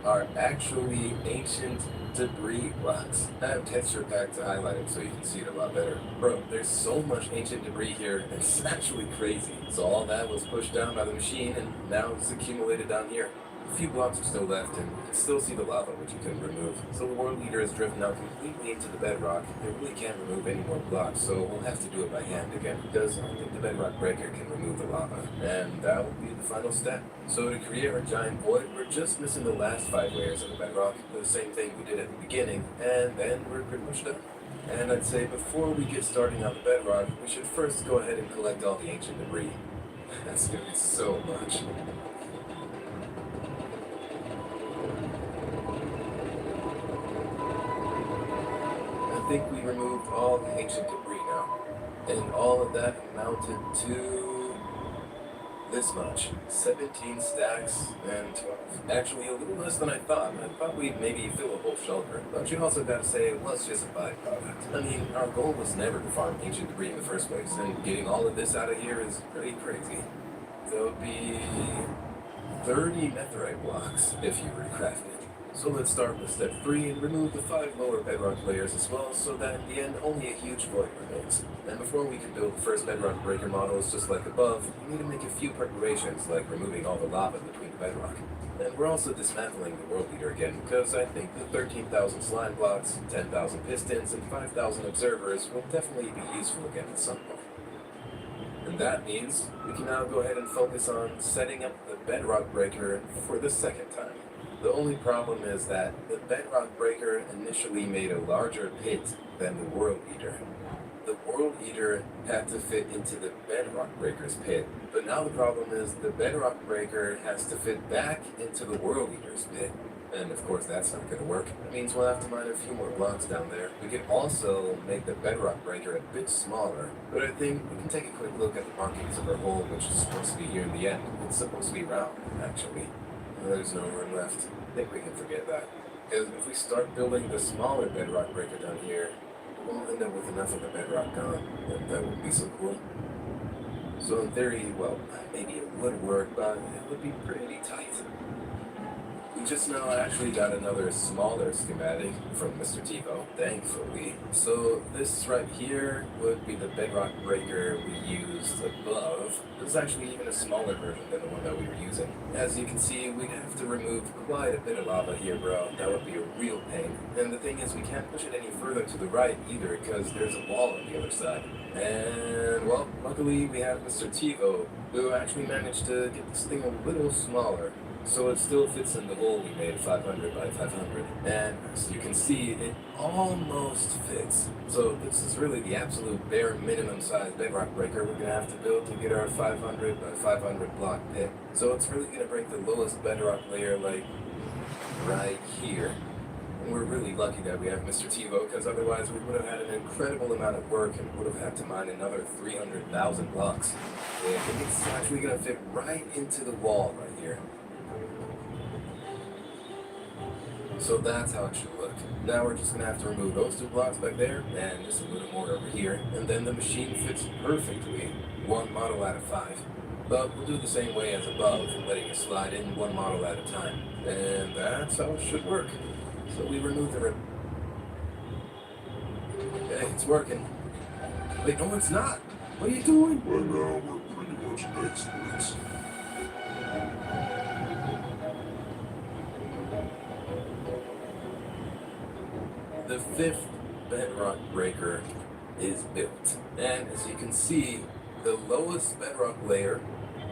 [SPEAKER 2] are actually ancient debris blocks. I have texture pack to highlight it so you can see it a lot better. Bro, there's so much ancient debris here, it's actually crazy. So all that was pushed down by the machine and now it's accumulated down here. A few blocks are still left, and you can still see the lava, which you couldn't remove. So the world leader has driven out completely into the bedrock. It really can't remove any more blocks, so we'll have to do it by hand again, because I don't think the bedrock breaker can remove the lava. And that will be the final step. So to create our giant void, we're just missing the last 5 layers of the bedrock, the same thing we did at the beginning, and then we're pretty much done. And I'd say before we get starting on the bedrock, we should first go ahead and collect all the ancient debris. That's gonna be so much. I think we removed all the ancient debris now. And all of that amounted to this much. 17 stacks and 12. Actually, a little less than I thought. I thought we'd maybe fill a whole shelter. But you also gotta say, it was just a byproduct. I mean, our goal was never to farm ancient debris in the first place, and getting all of this out of here is pretty crazy. There'll be 30 netherite blocks if you recraft it. So let's start with step 3 and remove the 5 lower bedrock layers as well, so that in the end only a huge void remains. And before we can build the first bedrock breaker models just like above, we need to make a few preparations like removing all the lava between the bedrock. And we're also dismantling the world leader again, because I think the 13,000 slime blocks, 10,000 pistons, and 5,000 observers will definitely be useful again at some point. And that means we can now go ahead and focus on setting up the bedrock breaker for the second time. The only problem is that the bedrock breaker initially made a larger pit than the world eater. The world eater had to fit into the bedrock breaker's pit, but now the problem is the bedrock breaker has to fit back into the world eater's pit. And of course that's not going to work. It means we'll have to mine a few more blocks down there. We can also make the bedrock breaker a bit smaller, but I think we can take a quick look at the markings of our hole, which is supposed to be here in the end. It's supposed to be round, actually. There's no room left. I think we can forget that. Because if we start building the smaller bedrock breaker down here, we'll end up with enough of the bedrock gone, and that would be so cool. So in theory, well, maybe it would work, but it would be pretty tight. We just now actually got another smaller schematic from Mr. Tivo, thankfully. So this right here would be the bedrock breaker we used above. This is actually even a smaller version than the one that we were using. As you can see, we'd have to remove quite a bit of lava here, bro. That would be a real pain. And the thing is, we can't push it any further to the right either, because there's a wall on the other side. And, well, luckily we have Mr. Tivo, who actually managed to get this thing a little smaller. So it still fits in the hole we made, 500 by 500. And as you can see, it almost fits. So this is really the absolute bare minimum size bedrock breaker we're gonna have to build to get our 500 by 500 block pit. So it's really gonna break the lowest bedrock layer, like right here. And we're really lucky that we have Mr. Tivo, because otherwise we would have had an incredible amount of work and would have had to mine another 300,000 blocks. And I think it's actually gonna fit right into the wall right here. So that's how it should look. Now we're just gonna have to remove those 2 blocks back there and just a little more over here, and then the machine fits perfectly 1 model out of 5. But we'll do it the same way as above, letting it slide in 1 model at a time. And that's how it should work. So we remove the Okay, it's working. Wait, no it's not! What are you doing?
[SPEAKER 3] By now, we're pretty much experts.
[SPEAKER 2] The 5th bedrock breaker is built. And as you can see, the lowest bedrock layer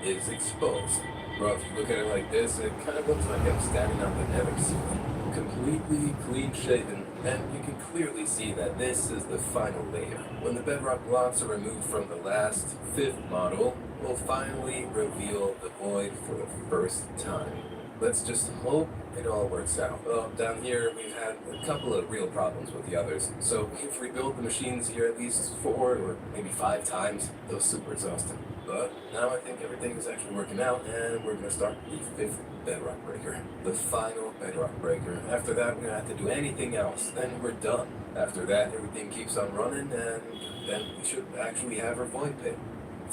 [SPEAKER 2] is exposed. Well, if you look at it like this, it kind of looks like I'm standing on the nether ceiling. Completely clean shaven, and you can clearly see that this is the final layer. When the bedrock blocks are removed from the last 5th model, we'll finally reveal the void for the first time. Let's just hope it all works out. Well, down here we've had a couple of real problems with the others, so we've rebuilt the machines here at least 4 or maybe 5 times. It was super exhausting. But now I think everything is actually working out, and we're gonna start the 5th bedrock breaker. The final bedrock breaker. After that, we don't have to do anything else. Then we're done. After that, everything keeps on running, and then we should actually have our void pit.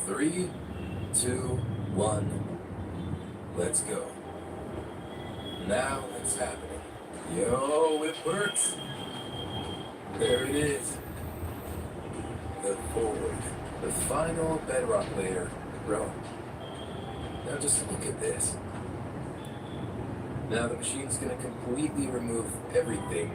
[SPEAKER 2] 3, 2, 1, let's go. Now it's happening. Yo, it works. There it is. The forward. The final bedrock layer. Bro. Now just look at this. Now the machine's gonna completely remove everything